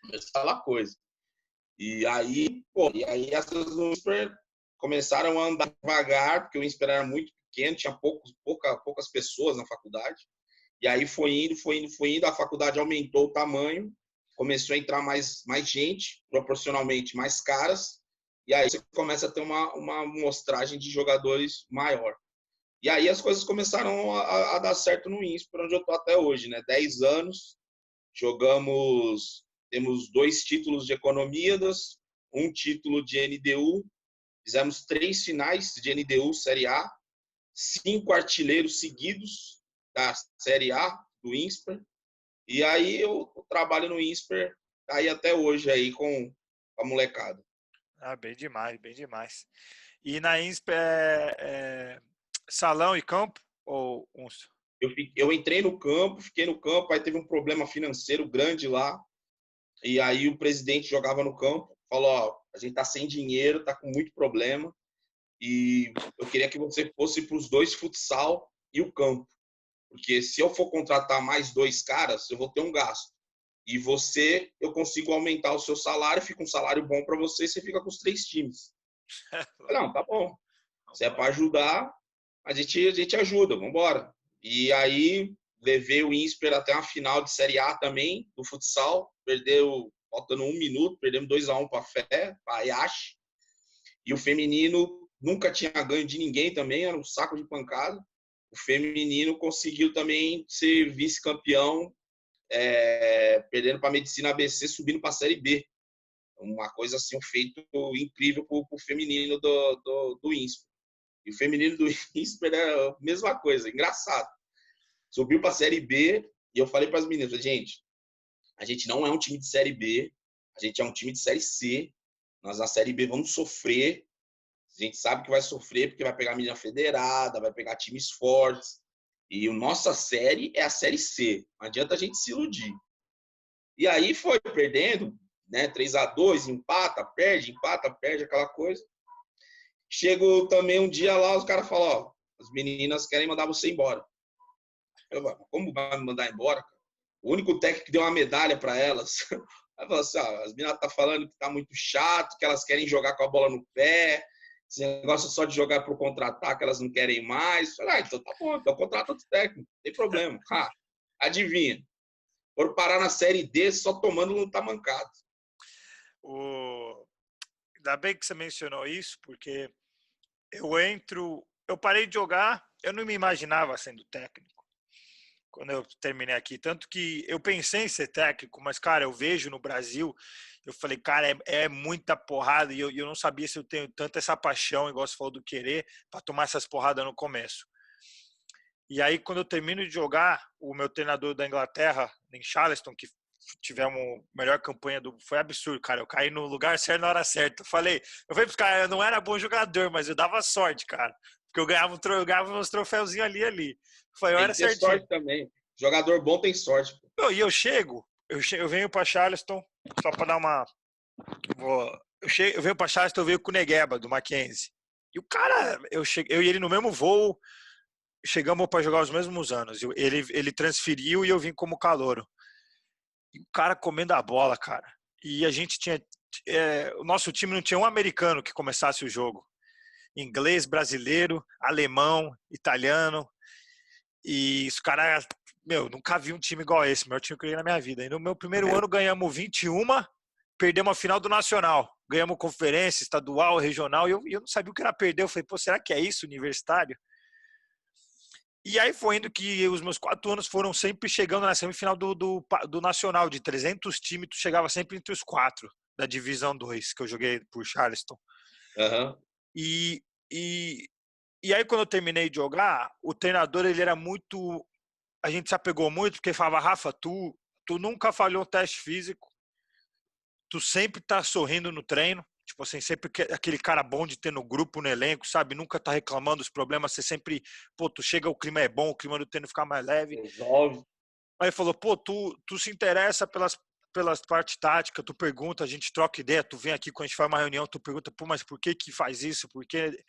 Começou aquela coisa. E aí as coisas no INSPER começaram a andar devagar, porque o INSPER era muito pequeno, tinha poucas pessoas na faculdade. E aí foi indo, a faculdade aumentou o tamanho, começou a entrar mais gente, proporcionalmente mais caras, e aí você começa a ter uma amostragem de jogadores maior. E aí as coisas começaram a dar certo no INSPER, onde eu estou até hoje, né? 10 anos, temos 2 títulos de Economidas, 1 título de NDU, fizemos 3 finais de NDU Série A, 5 artilheiros seguidos da Série A, do INSPER. E aí eu trabalho no INSPER aí até hoje aí com a molecada. Ah, bem demais, bem demais. E na INSP salão e campo? Ou uns? Eu entrei no campo, fiquei no campo, aí teve um problema financeiro grande lá. E aí o presidente jogava no campo, falou, ó, a gente tá sem dinheiro, tá com muito problema. E eu queria que você fosse para os 2 futsal e o campo. Porque se eu for contratar mais 2 caras, eu vou ter um gasto. E você, eu consigo aumentar o seu salário, fica um salário bom para você, você fica com os 3 times. Não, tá bom. Se é para ajudar, a gente ajuda, vamos embora. E aí levei o INSPER até uma final de Série A também, do futsal. Perdeu, faltando 1 minuto, perdemos 2-1 para a Fé, para a Ayashi. E o feminino nunca tinha ganho de ninguém também, era um saco de pancada. O feminino conseguiu também ser vice-campeão, perdendo para a Medicina ABC, subindo para a Série B. Uma coisa assim, um feito incrível para o feminino do INSPER. E o feminino do INSPER é a mesma coisa, engraçado. Subiu para a Série B e eu falei para as meninas, gente, a gente não é um time de Série B, a gente é um time de Série C. Nós na Série B vamos sofrer. A gente sabe que vai sofrer porque vai pegar menina federada, vai pegar times fortes. E a nossa série é a Série C. Não adianta a gente se iludir. E aí foi perdendo, né? 3-2, empata, perde, aquela coisa. Chego também um dia lá, os caras falam, ó, as meninas querem mandar você embora. Eu falo, como vai me mandar embora? O único técnico que deu uma medalha para elas. Aí falou assim, ó, as meninas estão falando que tá muito chato, que elas querem jogar com a bola no pé, esse negócio só de jogar pro contra-ataque, elas não querem mais. Eu falei, então tá bom, então contrata outro técnico, não tem problema. Adivinha? Foram parar na Série D só tomando no tamancado. Ainda bem que você mencionou isso, porque eu parei de jogar, eu não me imaginava sendo técnico quando eu terminei aqui, tanto que eu pensei em ser técnico, mas, cara, eu vejo no Brasil, eu falei, cara, é muita porrada, e eu não sabia se eu tenho tanta essa paixão, igual você falou do querer, para tomar essas porradas no começo. E aí, quando eu termino de jogar, o meu treinador da Inglaterra, em Charleston, que tivemos a melhor campanha foi absurdo, cara. Eu caí no lugar certo na hora certa. Eu falei pros caras, eu não era bom jogador, mas eu dava sorte, cara. Porque eu ganhava uns troféuzinhos ali. Eu Tem era que ter certinho. sorte também. Jogador bom tem sorte. Não, e eu venho pra Charleston, só pra dar uma. Eu venho pra Charleston, eu venho com o Negueba, do Mackenzie. E o cara, eu e ele no mesmo voo, chegamos para jogar os mesmos anos. Ele transferiu e eu vim como calouro. E o cara comendo a bola, cara. E a gente tinha. O nosso time não tinha um americano que começasse o jogo. Inglês, brasileiro, alemão, italiano. E os caras. Nunca vi um time igual esse. Meu time que eu ganhei na minha vida. E no meu primeiro ano ganhamos 21, perdemos a final do Nacional. Ganhamos conferência, estadual, regional. E eu não sabia o que era perder. Eu falei, pô, será que é isso, universitário? E aí foi indo que os meus 4 anos foram sempre chegando na semifinal do Nacional. De 300 times, tu chegava sempre entre os 4 da Divisão 2, que eu joguei por Charleston. Uhum. E aí, quando eu terminei de jogar, o treinador, ele era muito... A gente se apegou muito, porque falava, Rafa, tu nunca falhou um teste físico, tu sempre tá sorrindo no treino, tipo assim, sempre aquele cara bom de ter no grupo, no elenco, sabe? Nunca tá reclamando dos problemas, você sempre, pô, tu chega, o clima é bom, o clima do treino fica mais leve. Resolve. Aí ele falou, pô, tu se interessa pelas partes táticas, tu pergunta, a gente troca ideia, tu vem aqui quando a gente faz uma reunião, tu pergunta, pô, mas por que faz isso? Por que...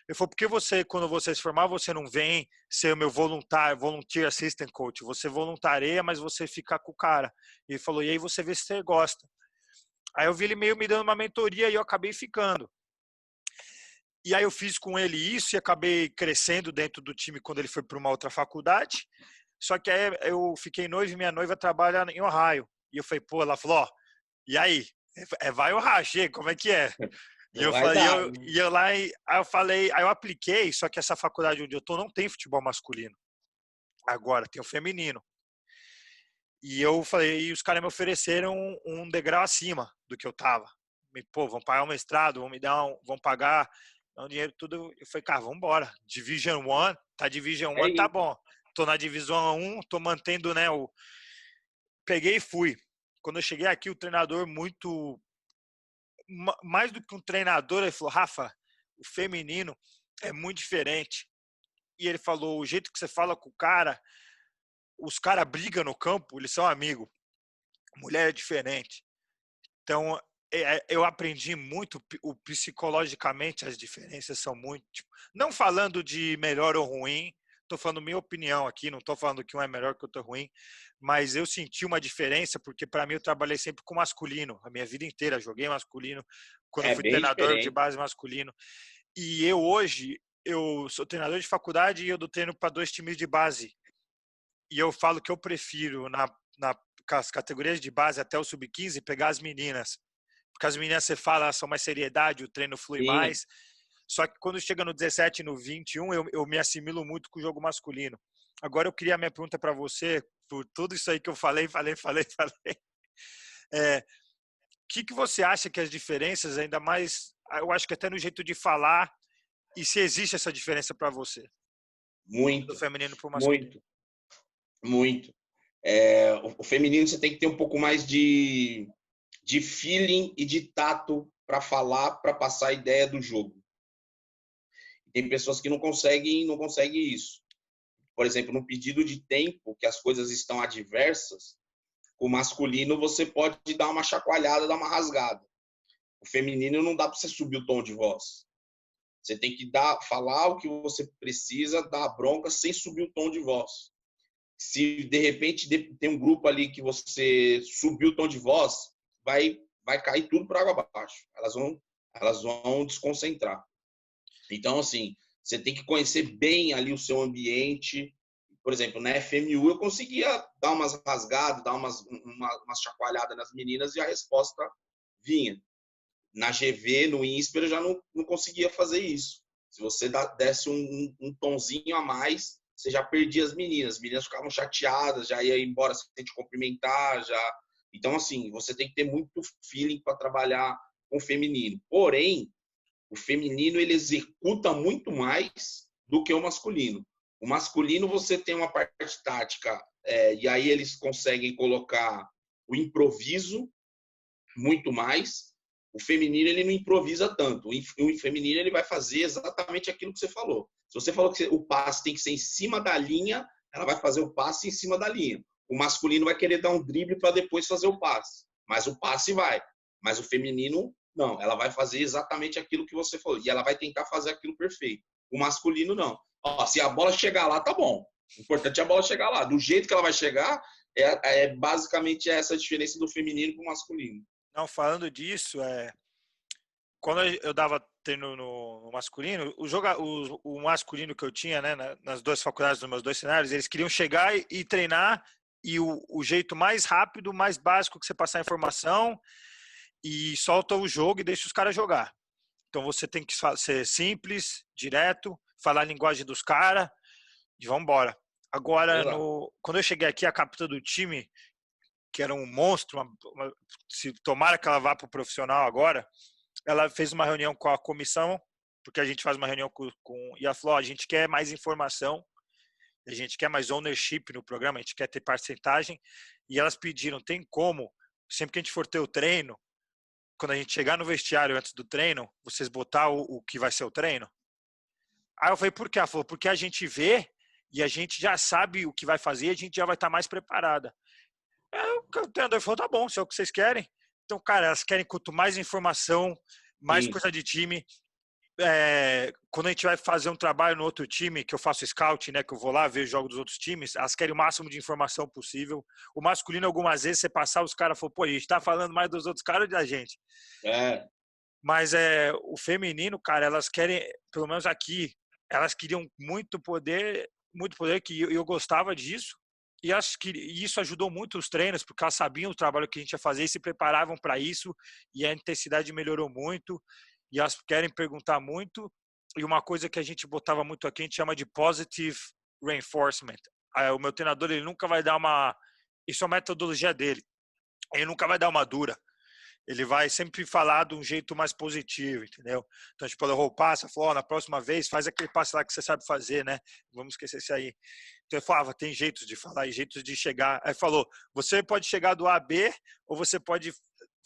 Ele falou, porque você, quando você se formar, você não vem ser o meu volunteer assistant coach, você voluntaria, mas você fica com o cara. E ele falou, e aí você vê se você gosta. Aí eu vi ele meio me dando uma mentoria e eu acabei ficando. E aí eu fiz com ele isso e acabei crescendo dentro do time quando ele foi para uma outra faculdade. Só que aí eu fiquei noivo e minha noiva trabalha em Ohio. E eu falei, pô, ela falou, ó, e aí? Vai Ohio, chega, como é que é? E eu falei, aí eu apliquei, só que essa faculdade onde eu tô não tem futebol masculino. Agora, tem o feminino. E eu falei, e os caras me ofereceram um degrau acima do que eu tava. Pô, vão pagar um mestrado, vão pagar Então, dinheiro tudo. Eu falei, cara, vamos embora. Division 1, tá Division 1, tá isso. bom. Tô na Divisão 1, tô mantendo, né, Peguei e fui. Quando eu cheguei aqui, o treinador muito... Mais do que um treinador, ele falou, Rafa, o feminino é muito diferente. E ele falou, o jeito que você fala com o cara, os caras brigam no campo, eles são amigos. Mulher é diferente. Então, eu aprendi muito psicologicamente, as diferenças são muito... Tipo, não falando de melhor ou ruim, estou falando minha opinião aqui, não estou falando que um é melhor que o outro é ruim, mas eu senti uma diferença, porque para mim eu trabalhei sempre com masculino, a minha vida inteira, joguei masculino, quando eu fui Bem treinador de diferente. base masculino. E eu hoje, eu sou treinador de faculdade e eu dou treino para 2 times de base. E eu falo que eu prefiro, nas categorias de base até o sub-15, pegar as meninas. Porque as meninas, você fala, elas são mais seriedade, o treino flui Sim. mais. Só que quando chega no 17 e no 21, eu me assimilo muito com o jogo masculino. Agora eu queria a minha pergunta para você, por tudo isso aí que eu falei. Que você acha que as diferenças, ainda mais, eu acho que até no jeito de falar, e se existe essa diferença para você, do Muito, feminino para o masculino? muito, muito. O feminino você tem que ter um pouco mais de feeling e de tato para falar, para passar a ideia do jogo. Tem pessoas que não conseguem isso. Por exemplo, no pedido de tempo, que as coisas estão adversas, o masculino você pode dar uma chacoalhada, dar uma rasgada. O feminino não dá para você subir o tom de voz. Você tem que falar o que você precisa, dar a bronca sem subir o tom de voz. Se de repente tem um grupo ali que você subiu o tom de voz, vai cair tudo para água abaixo. Elas vão desconcentrar. Então, assim, você tem que conhecer bem ali o seu ambiente. Por exemplo, na FMU eu conseguia dar umas rasgadas, dar umas chacoalhadas nas meninas e a resposta vinha. Na GV, no INSPER, eu já não conseguia fazer isso. Se você desse um tonzinho a mais, você já perdia as meninas. As meninas ficavam chateadas, já ia embora sem te cumprimentar. Então, assim, você tem que ter muito feeling para trabalhar com o feminino. Porém, o feminino ele executa muito mais do que o masculino. O masculino você tem uma parte tática, e aí eles conseguem colocar o improviso muito mais. O feminino ele não improvisa tanto. O feminino ele vai fazer exatamente aquilo que você falou. Se você falou que o passe tem que ser em cima da linha, ela vai fazer o passe em cima da linha. O masculino vai querer dar um drible para depois fazer o passe. Mas o passe vai. Mas o feminino, não. Ela vai fazer exatamente aquilo que você falou. E ela vai tentar fazer aquilo perfeito. O masculino, não. Se a bola chegar lá, tá bom. O importante é a bola chegar lá. Do jeito que ela vai chegar, basicamente essa a diferença do feminino para o masculino. Não, falando disso, quando eu dava treino no masculino, o masculino que eu tinha, né, nas 2 faculdades, nos meus 2 cenários, eles queriam chegar e treinar, e o jeito mais rápido, mais básico que você passar a informação, e solta o jogo e deixa os caras jogar. Então você tem que ser simples, direto, falar a linguagem dos caras, e vamos embora. Agora, quando eu cheguei aqui, a capitã do time, que era um monstro, se tomara que ela vá para o profissional agora, ela fez uma reunião com a comissão, porque a gente faz uma reunião e ela falou, a gente quer mais informação, a gente quer mais ownership no programa, a gente quer ter porcentagem, e elas pediram, tem como, sempre que a gente for ter o treino, quando a gente chegar no vestiário antes do treino, vocês botar o que vai ser o treino? Aí eu falei, por quê? Ela falou, porque a gente vê e a gente já sabe o que vai fazer e a gente já vai estar mais preparada. O treinador falou, tá bom, se é o que vocês querem. Então, cara, elas querem quanto mais informação, mais coisa de time. Quando a gente vai fazer um trabalho no outro time, que eu faço scout, né, que eu vou lá ver o jogo dos outros times, elas querem o máximo de informação possível. O masculino, algumas vezes, você passar, os caras falam, pô, a gente tá falando mais dos outros caras ou da gente? Mas o feminino, cara, elas querem, pelo menos aqui, elas queriam muito poder, que eu gostava disso. E acho que isso ajudou muito os treinos, porque elas sabiam o trabalho que a gente ia fazer e se preparavam para isso, e a intensidade melhorou muito, e elas querem perguntar muito. E uma coisa que a gente botava muito aqui, a gente chama de positive reinforcement. O meu treinador, ele nunca vai dar isso é a metodologia dele, ele nunca vai dar uma dura. ele vai sempre falar de um jeito mais positivo, entendeu? Então, tipo, ele passa, falou, na próxima vez faz aquele passe lá que você sabe fazer, né? Vamos esquecer isso aí. Então, ele falava, tem jeitos de falar e jeitos de chegar. Aí falou, você pode chegar do A a B ou você pode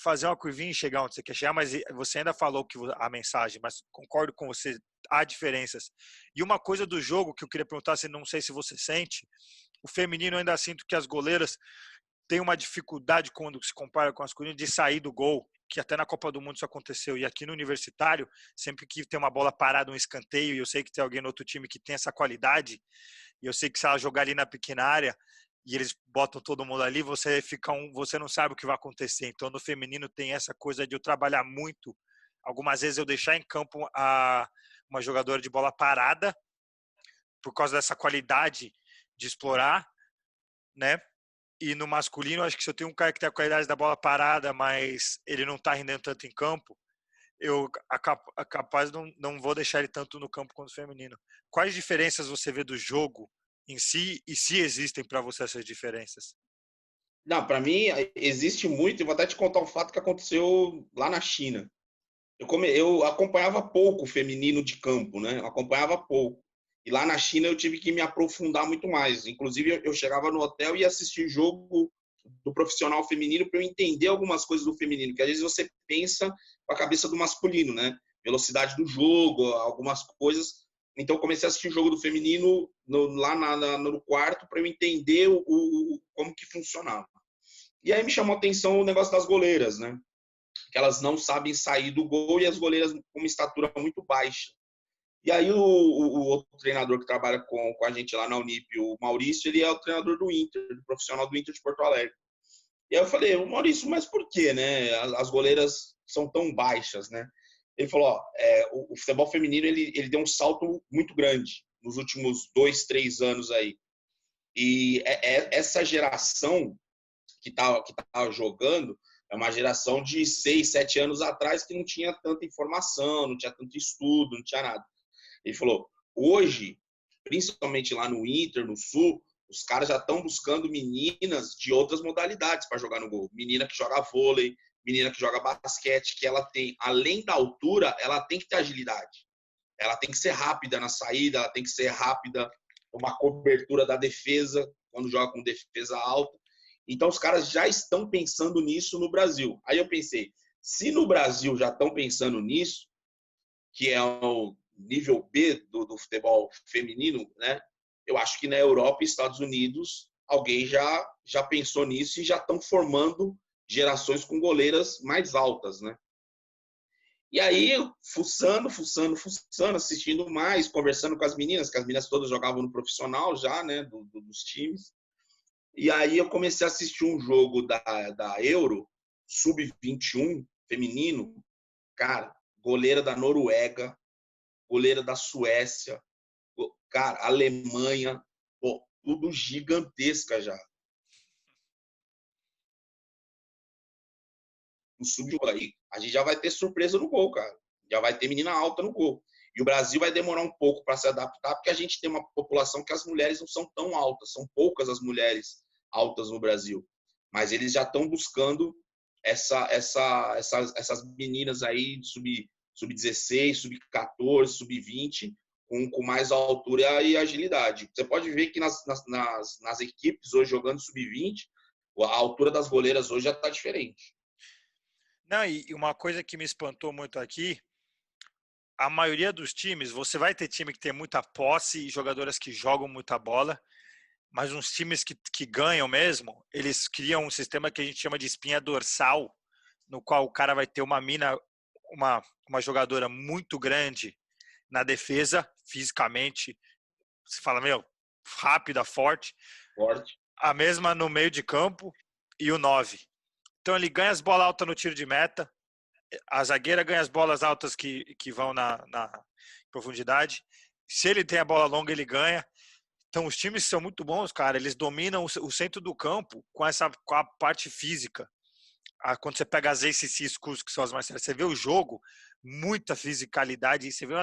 fazer uma curvinha e chegar onde você quer chegar, mas você ainda falou que a mensagem, mas concordo com você, há diferenças. E uma coisa do jogo que eu queria perguntar, não sei se você sente, o feminino eu ainda sinto que as goleiras têm uma dificuldade quando se compara com as masculino de sair do gol, que até na Copa do Mundo isso aconteceu. E aqui no Universitário, sempre que tem uma bola parada, um escanteio, e eu sei que tem alguém no outro time que tem essa qualidade, e eu sei que se ela jogar ali na pequena área, e eles botam todo mundo ali, você não sabe o que vai acontecer. Então, no feminino tem essa coisa de eu trabalhar muito. Algumas vezes eu deixar em campo uma jogadora de bola parada, por causa dessa qualidade de explorar, né? E no masculino, acho que se eu tenho um cara que tem a qualidade da bola parada, mas ele não está rendendo tanto em campo, eu capaz não vou deixar ele tanto no campo quanto o feminino. Quais diferenças você vê do jogo em si e se existem para você essas diferenças? Não, para mim existe muito, e vou até te contar um fato que aconteceu lá na China. Eu acompanhava pouco o feminino de campo, né? Eu acompanhava pouco. E lá na China eu tive que me aprofundar muito mais. Inclusive, eu chegava no hotel e ia assistir jogo do profissional feminino para eu entender algumas coisas do feminino, que às vezes você pensa com a cabeça do masculino, né? Velocidade do jogo, algumas coisas. Então, eu comecei a assistir o jogo do feminino lá no quarto para eu entender como que funcionava. E aí me chamou a atenção o negócio das goleiras, né? Que elas não sabem sair do gol e as goleiras com uma estatura muito baixa. E aí o outro treinador que trabalha com a gente lá na Unip, o Maurício, ele é o treinador do Inter, do profissional do Inter de Porto Alegre. E aí eu falei, Maurício, mas por que, né? As goleiras são tão baixas, né? Ele falou, o futebol feminino ele deu um salto muito grande nos últimos 2, 3 anos aí. E essa geração que tá jogando é uma geração de 6, 7 anos atrás que não tinha tanta informação, não tinha tanto estudo, não tinha nada. Ele falou, hoje, principalmente lá no Inter, no Sul, os caras já estão buscando meninas de outras modalidades para jogar no gol. Menina que joga vôlei, menina que joga basquete, que ela tem, além da altura, ela tem que ter agilidade. Ela tem que ser rápida na saída, ela tem que ser rápida uma cobertura da defesa, quando joga com defesa alta. Então, os caras já estão pensando nisso no Brasil. Aí eu pensei, se no Brasil já estão pensando nisso, que é o nível B do futebol feminino, né? Eu acho que na Europa e Estados Unidos alguém já pensou nisso e já estão formando gerações com goleiras mais altas, né? E aí, fuçando, assistindo mais, conversando com as meninas, que as meninas todas jogavam no profissional já, né, dos times. E aí eu comecei a assistir um jogo da Euro, Sub-21, feminino. Cara, goleira da Noruega, goleira da Suécia, cara, Alemanha, pô, tudo gigantesca já. O sub aí, a gente já vai ter surpresa no gol, cara. Já vai ter menina alta no gol. E o Brasil vai demorar um pouco para se adaptar, porque a gente tem uma população que as mulheres não são tão altas, são poucas as mulheres altas no Brasil. Mas eles já estão buscando essas meninas aí sub-16, sub-14, sub-20, com mais altura e agilidade. Você pode ver que nas equipes hoje jogando sub-20, a altura das goleiras hoje já está diferente. Não, e uma coisa que me espantou muito aqui, a maioria dos times, você vai ter time que tem muita posse e jogadoras que jogam muita bola, mas uns times que ganham mesmo, eles criam um sistema que a gente chama de espinha dorsal, no qual o cara vai ter uma jogadora muito grande na defesa, fisicamente, você fala, rápida, forte. A mesma no meio de campo e o 9. Então ele ganha as bolas altas no tiro de meta, a zagueira ganha as bolas altas que vão na profundidade. Se ele tem a bola longa, ele ganha. Então os times são muito bons, cara. Eles dominam o centro do campo com a parte física. Quando você pega as Ace Schools, que são as mais sérias, você vê o jogo, muita fisicalidade, e você vê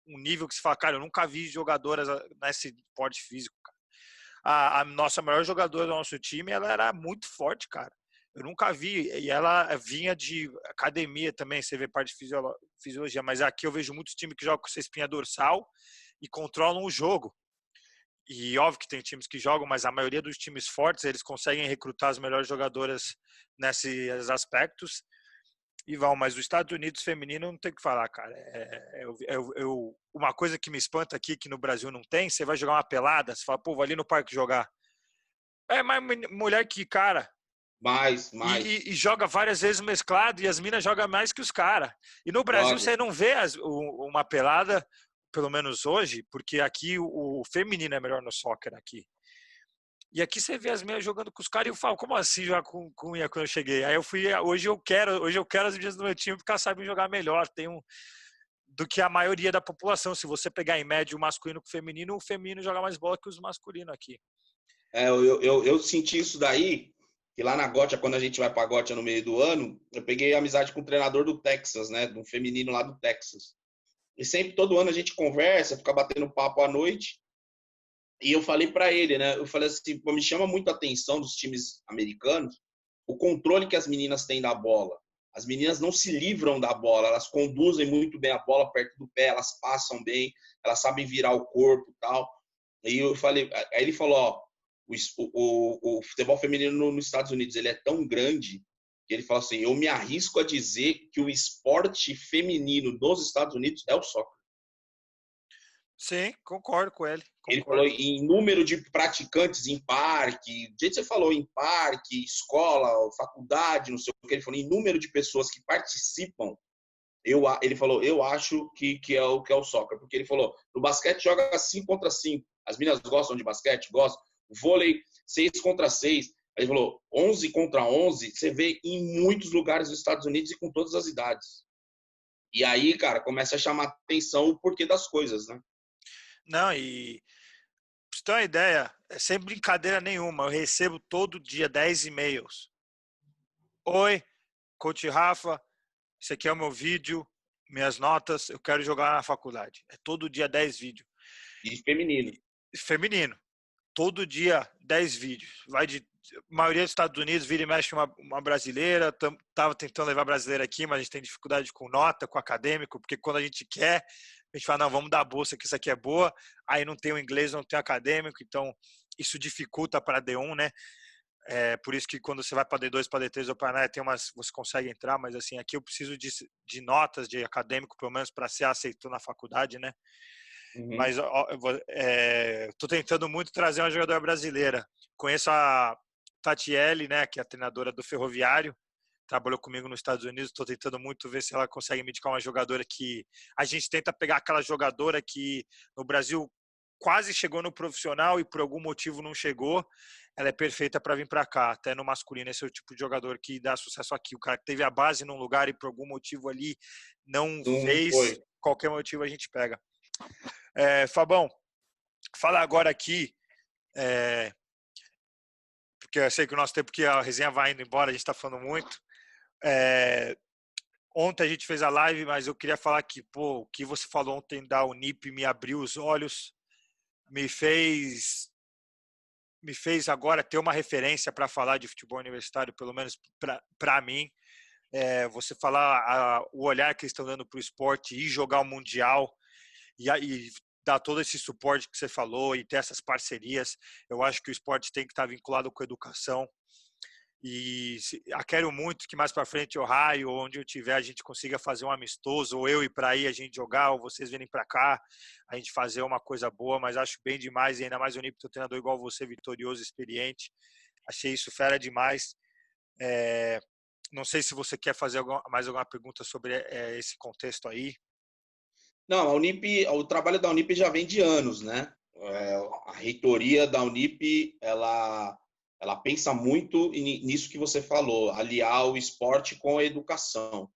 um nível que você fala, cara, eu nunca vi jogadoras nesse porte físico, cara. A nossa maior jogadora do nosso time, ela era muito forte, cara. Eu nunca vi, e ela vinha de academia também, você vê parte de fisiologia, mas aqui eu vejo muitos times que jogam com essa espinha dorsal e controlam o jogo. E óbvio que tem times que jogam, mas a maioria dos times fortes, eles conseguem recrutar as melhores jogadoras nesses aspectos e vão. Mas os Estados Unidos feminino não tem o que falar, cara. Uma coisa que me espanta aqui, que no Brasil não tem, você vai jogar uma pelada, você fala, pô, vou ali no parque jogar. É mais mulher que cara. Mais. E joga várias vezes mesclado, e as minas jogam mais que os caras. E no Brasil Joga. você não vê uma pelada, pelo menos hoje, porque aqui o feminino é melhor no soccer aqui. E aqui você vê as meninas jogando com os caras e eu falo, como assim jogar com unha quando eu cheguei? Aí eu fui, hoje eu quero as meninas do meu time porque elas sabem jogar melhor, do que a maioria da população. Se você pegar em média o masculino com o feminino joga mais bola que os masculinos aqui. Eu senti isso daí, que lá na Gotia, quando a gente vai pra Gotia no meio do ano, eu peguei amizade com o treinador do Texas, né? Do feminino lá do Texas. E sempre, todo ano, a gente conversa, fica batendo papo à noite. E eu falei para ele, né? Eu falei assim, me chama muito a atenção dos times americanos o controle que as meninas têm da bola. As meninas não se livram da bola, elas conduzem muito bem a bola perto do pé, elas passam bem, elas sabem virar o corpo e tal. Aí eu falei, aí ele falou, ó, o futebol feminino nos Estados Unidos ele é tão grande que ele falou assim, eu me arrisco a dizer que o esporte feminino dos Estados Unidos é o soccer. Sim, concordo com ele. Ele falou em número de praticantes em parque, do jeito que você falou, em parque, escola, faculdade, não sei o que, ele falou em número de pessoas que participam, ele falou, eu acho que é o soccer, porque ele falou, no basquete joga 5 contra 5, as meninas gostam de basquete, gostam, o vôlei 6 contra 6, ele falou 11 contra 11, você vê em muitos lugares dos Estados Unidos e com todas as idades. E aí, cara, começa a chamar atenção o porquê das coisas, né? Não, e pra você ter uma ideia, é sem brincadeira nenhuma, eu recebo todo dia 10 e-mails. Oi, Coach Rafa, esse aqui é o meu vídeo, minhas notas, eu quero jogar na faculdade. É todo dia 10 vídeos. E feminino. Feminino. Todo dia 10 vídeos. Vai de maioria dos Estados Unidos, vira e mexe uma brasileira. Tava tentando levar brasileira aqui, mas a gente tem dificuldade com nota, com acadêmico, porque quando a gente quer, a gente fala, não, vamos dar a bolsa que isso aqui é boa. Aí não tem o inglês, não tem o acadêmico, então isso dificulta para D1, né? É por isso que quando você vai para D2, para D3 ou para você consegue entrar, mas assim, aqui eu preciso de notas de acadêmico, pelo menos para ser aceito na faculdade, né? Uhum. Mas estou tentando muito trazer uma jogadora brasileira. Conheço a Tatiele, né, que é a treinadora do Ferroviário, trabalhou comigo nos Estados Unidos. Estou tentando muito ver se ela consegue me indicar uma jogadora que a gente tenta pegar aquela jogadora que no Brasil quase chegou no profissional e por algum motivo não chegou. Ela é perfeita para vir para cá. Até no masculino, esse é o tipo de jogador que dá sucesso aqui. O cara que teve a base num lugar e por algum motivo ali não fez, foi. qualquer motivo a gente pega. Fabão, fala agora aqui, porque eu sei que o nosso tempo que a resenha vai indo embora, a gente está falando muito. Ontem a gente fez a live, mas eu queria falar que, pô, o que você falou ontem da Unip me abriu os olhos, me fez agora ter uma referência para falar de futebol universitário, pelo menos para mim. Você falar o olhar que eles estão dando para o esporte e jogar o Mundial e dar todo esse suporte que você falou e ter essas parcerias. Eu acho que o esporte tem que estar vinculado com a educação. E quero muito que mais para frente, Ohio, onde eu tiver, a gente consiga fazer um amistoso, ou eu ir para aí a gente jogar, ou vocês virem para cá, a gente fazer uma coisa boa, mas acho bem demais, e ainda mais o Unip, teu treinador igual você, vitorioso, experiente. Achei isso fera demais. Não sei se você quer fazer mais alguma pergunta sobre esse contexto aí. Não, a Unip, o trabalho da Unip já vem de anos, né? A reitoria da Unip, ela pensa muito nisso que você falou, aliar o esporte com a educação.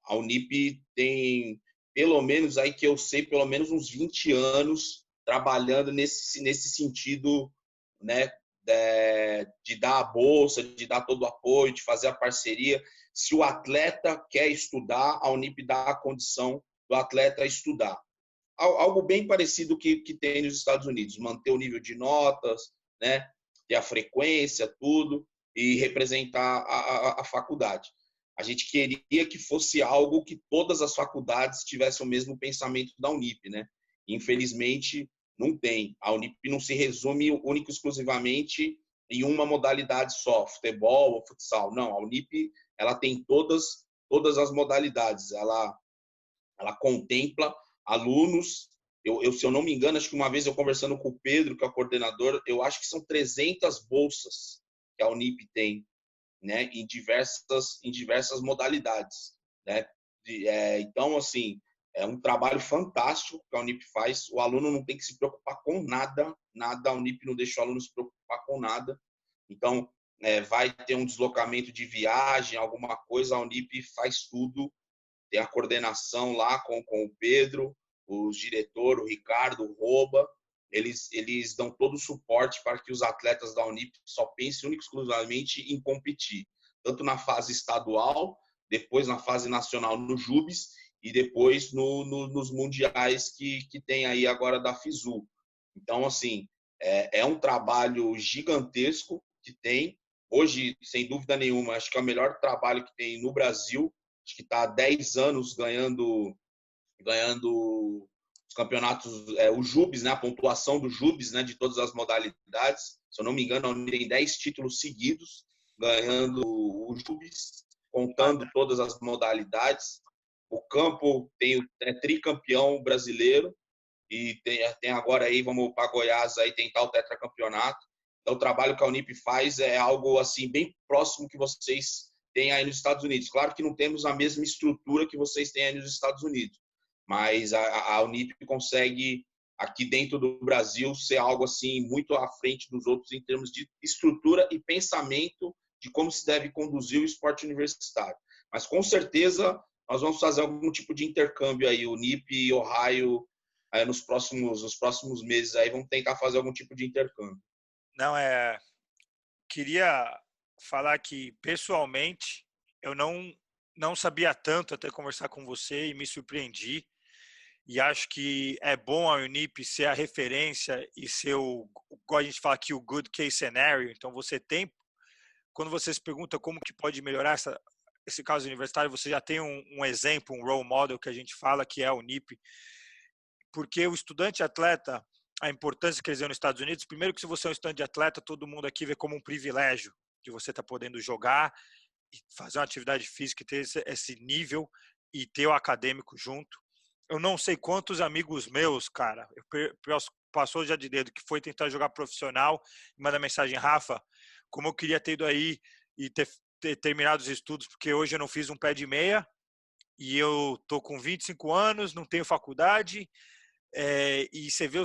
A Unip tem, pelo menos aí que eu sei, pelo menos uns 20 anos trabalhando nesse sentido, né? De dar a bolsa, de dar todo o apoio, de fazer a parceria. Se o atleta quer estudar, a Unip dá a condição do atleta estudar. Algo bem parecido que tem nos Estados Unidos, manter o nível de notas, né? Ter a frequência, tudo. e representar a faculdade. A gente queria que fosse algo que todas as faculdades tivessem o mesmo pensamento da Unip, né? Infelizmente, não tem. A Unip não se resume único e exclusivamente em uma modalidade só, futebol ou futsal. Não, a Unip ela tem todas as modalidades. Ela contempla alunos. Se eu não me engano, acho que uma vez eu conversando com o Pedro, que é o coordenador, eu acho que são 300 bolsas que a Unip tem, né, em diversas modalidades, né? Então, assim, é um trabalho fantástico que a Unip faz. O aluno não tem que se preocupar com nada, a Unip não deixa o aluno se preocupar com nada. Então, vai ter um deslocamento de viagem, alguma coisa, a Unip faz tudo. Tem a coordenação lá com o Pedro, o diretor, o Ricardo, o Roba. Eles dão todo o suporte para que os atletas da Unip só pensem única e exclusivamente em competir, tanto na fase estadual, depois na fase nacional no JUBES e depois nos mundiais que tem aí agora da FISU. Então, assim, é um trabalho gigantesco que tem. Hoje, sem dúvida nenhuma, acho que é o melhor trabalho que tem no Brasil. Acho que está há 10 anos ganhando os campeonatos, o JUBES, né, a pontuação do JUBES, né, de todas as modalidades. Se eu não me engano, a Unip tem 10 títulos seguidos ganhando o JUBES, contando todas as modalidades. O campo é tricampeão brasileiro e tem agora aí, vamos para Goiás aí tentar o tetracampeonato. Então, o trabalho que a Unip faz é algo assim bem próximo que vocês têm aí nos Estados Unidos. Claro que não temos a mesma estrutura que vocês têm aí nos Estados Unidos, mas a Unip consegue aqui dentro do Brasil ser algo assim muito à frente dos outros em termos de estrutura e pensamento de como se deve conduzir o esporte universitário. Mas com certeza nós vamos fazer algum tipo de intercâmbio aí, Unip e Ohio, aí nos próximos meses aí vamos tentar fazer algum tipo de intercâmbio. Não, queria falar que, pessoalmente, eu não sabia tanto até conversar com você e me surpreendi. E acho que é bom a Unip ser a referência e ser igual a gente fala aqui, o good case scenario. Então, você tem, quando você se pergunta como que pode melhorar esse caso universitário, você já tem um exemplo, um role model que a gente fala, que é a Unip. Porque o estudante atleta, a importância que eles dão nos Estados Unidos, primeiro que se você é um estudante atleta, todo mundo aqui vê como um privilégio de você estar podendo jogar e fazer uma atividade física e ter esse nível e ter o acadêmico junto. Eu não sei quantos amigos meus, cara, passou já de dedo, que foi tentar jogar profissional e manda mensagem: Rafa, como eu queria ter ido aí e ter terminado os estudos, porque hoje eu não fiz um pé de meia e eu tô com 25 anos, não tenho faculdade, e você vê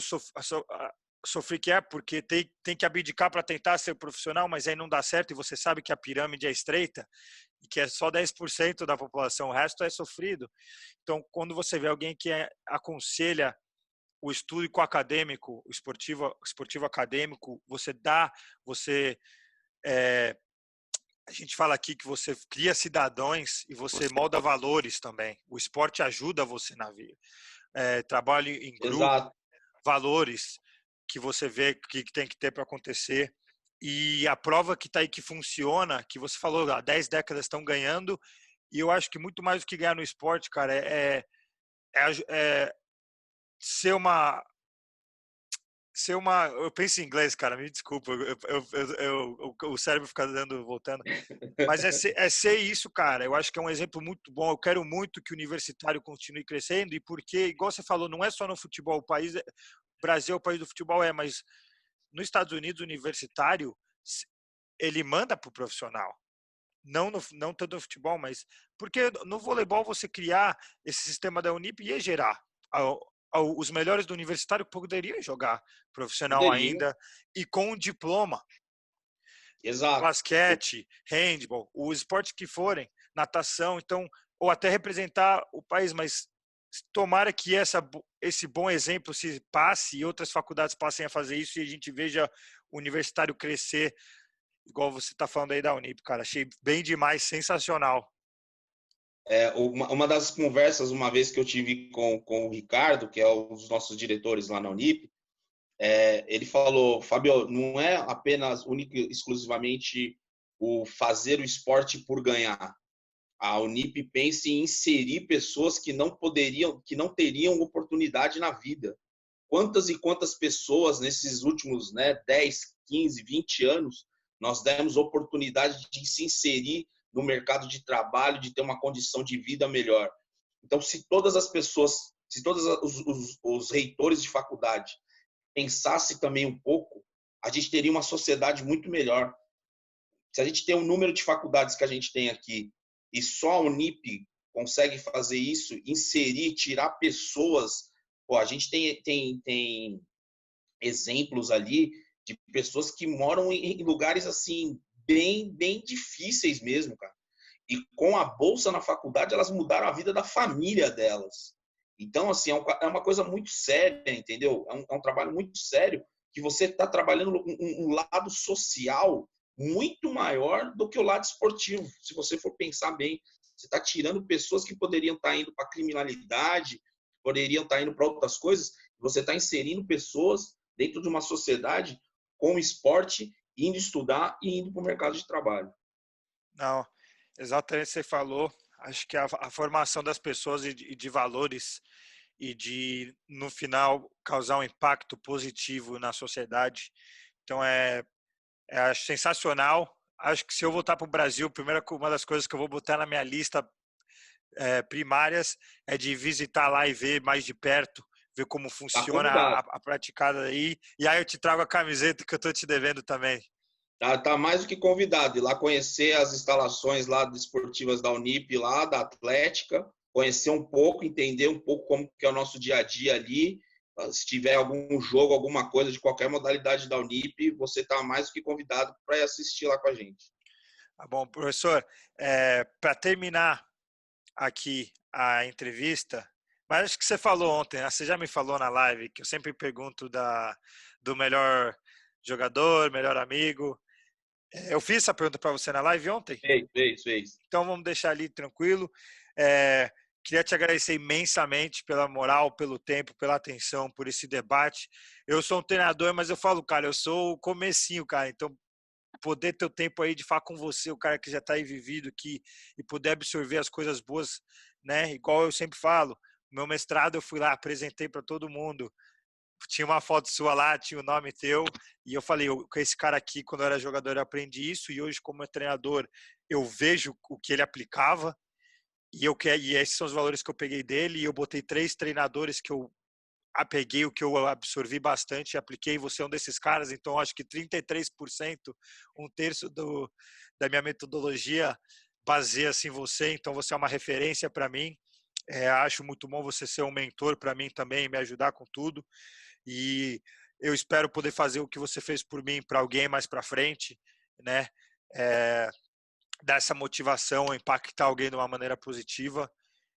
sofrer que é, porque tem que abdicar para tentar ser profissional, mas aí não dá certo e você sabe que a pirâmide é estreita e que é só 10% da população, o resto é sofrido. Então, quando você vê alguém que aconselha o estudo com o acadêmico, o esportivo acadêmico, a gente fala aqui que você cria cidadãos e você molda valores também. O esporte ajuda você na vida. Trabalho em grupo, Exato. valores que você vê que tem que ter para acontecer. E a prova que está aí que funciona, que você falou, há 10 décadas estão ganhando, e eu acho que muito mais do que ganhar no esporte, cara, ser uma... Eu penso em inglês, cara, me desculpa, o cérebro fica voltando. Mas é ser isso, cara. Eu acho que é um exemplo muito bom. Eu quero muito que o universitário continue crescendo, e porque, igual você falou, não é só no futebol. O Brasil é o país do futebol, mas nos Estados Unidos, o universitário, ele manda para o profissional. Não tanto no futebol, mas... Porque no voleibol, você criar esse sistema da Unip ia gerar... Os melhores do universitário poderiam jogar profissional ainda e com um diploma. Exato. Basquete, handball, os esportes que forem, natação, então, ou até representar o país, mas tomara que esse bom exemplo se passe e outras faculdades passem a fazer isso e a gente veja o universitário crescer, igual você está falando aí da Unip, cara. Achei bem demais, sensacional. Uma das conversas, uma vez que eu tive com o Ricardo, que é um dos nossos diretores lá na Unip, ele falou: Fábio, não é apenas, única e exclusivamente o fazer o esporte por ganhar. A Unip pensa em inserir pessoas que não teriam oportunidade na vida. Quantas e quantas pessoas nesses últimos 10, 15, 20 anos nós demos oportunidade de se inserir no mercado de trabalho, de ter uma condição de vida melhor. Então, se todas as pessoas, se todos os reitores de faculdade pensassem também um pouco, a gente teria uma sociedade muito melhor. Se a gente tem o número de faculdades que a gente tem aqui e só a Unip consegue fazer isso, inserir, tirar pessoas, a gente tem exemplos ali de pessoas que moram em lugares assim bem difíceis mesmo, cara. E com a bolsa na faculdade, elas mudaram a vida da família delas. Então, assim, é uma coisa muito séria, entendeu? É um trabalho muito sério que você está trabalhando um lado social muito maior do que o lado esportivo. Se você for pensar bem, você está tirando pessoas que poderiam estar indo para a criminalidade, poderiam estar indo para outras coisas. Você está inserindo pessoas dentro de uma sociedade com esporte, indo estudar e indo para o mercado de trabalho. Não, exatamente o que você falou. Acho que a formação das pessoas e de valores e de, no final, causar um impacto positivo na sociedade. Então, acho sensacional. Acho que se eu voltar para o Brasil, uma das coisas que eu vou botar na minha lista primárias é de visitar lá e ver mais de perto, ver como funciona a praticada aí. E aí eu te trago a camiseta que eu estou te devendo também. Tá mais do que convidado. Ir lá conhecer as instalações lá esportivas da Unip, lá da Atlética, conhecer um pouco, entender um pouco como que é o nosso dia a dia ali. Se tiver algum jogo, alguma coisa de qualquer modalidade da Unip, você tá mais do que convidado para assistir lá com a gente. Tá bom, professor. Para terminar aqui a entrevista, mas acho que você falou ontem, né? Você já me falou na live que eu sempre pergunto do melhor jogador, melhor amigo. Eu fiz essa pergunta para você na live ontem? Fez. Então vamos deixar ali tranquilo. Queria te agradecer imensamente pela moral, pelo tempo, pela atenção, por esse debate. Eu sou um treinador, mas eu falo, cara, eu sou o comecinho, cara. Então, poder ter o tempo aí de falar com você, o cara que já está aí vivido aqui, e poder absorver as coisas boas, né? Igual eu sempre falo, meu mestrado eu fui lá, apresentei para todo mundo. Tinha uma foto sua lá, tinha o nome teu, e eu falei, com esse cara aqui, quando eu era jogador, eu aprendi isso, e hoje, como treinador, eu vejo o que ele aplicava, e esses são os valores que eu peguei dele, e eu botei 3 treinadores que eu peguei o que eu absorvi bastante e apliquei. Você é um desses caras, então acho que 33%, um terço da minha metodologia baseia-se em você, então você é uma referência para mim. Acho muito bom você ser um mentor para mim também, me ajudar com tudo. E eu espero poder fazer o que você fez por mim para alguém mais para frente, né? Dar essa motivação, impactar alguém de uma maneira positiva.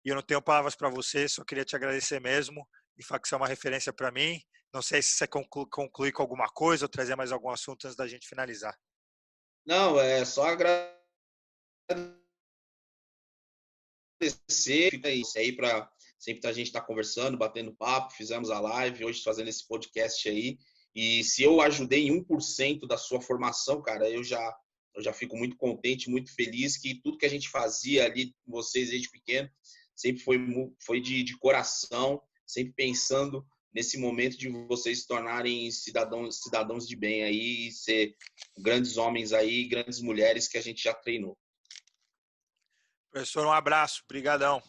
E eu não tenho palavras para você, só queria te agradecer mesmo e falar que você é uma referência para mim. Não sei se você conclui com alguma coisa ou trazer mais algum assunto antes da gente finalizar. Não, é só agradecer isso aí para sempre a gente estar conversando, batendo papo, fizemos a live, hoje fazendo esse podcast aí. E se eu ajudei em 1% da sua formação, cara, eu já fico muito contente, muito feliz que tudo que a gente fazia ali com vocês desde pequeno sempre foi de coração, sempre pensando nesse momento de vocês se tornarem cidadãos de bem aí e ser grandes homens aí, grandes mulheres que a gente já treinou. Professor, um abraço. Brigadão.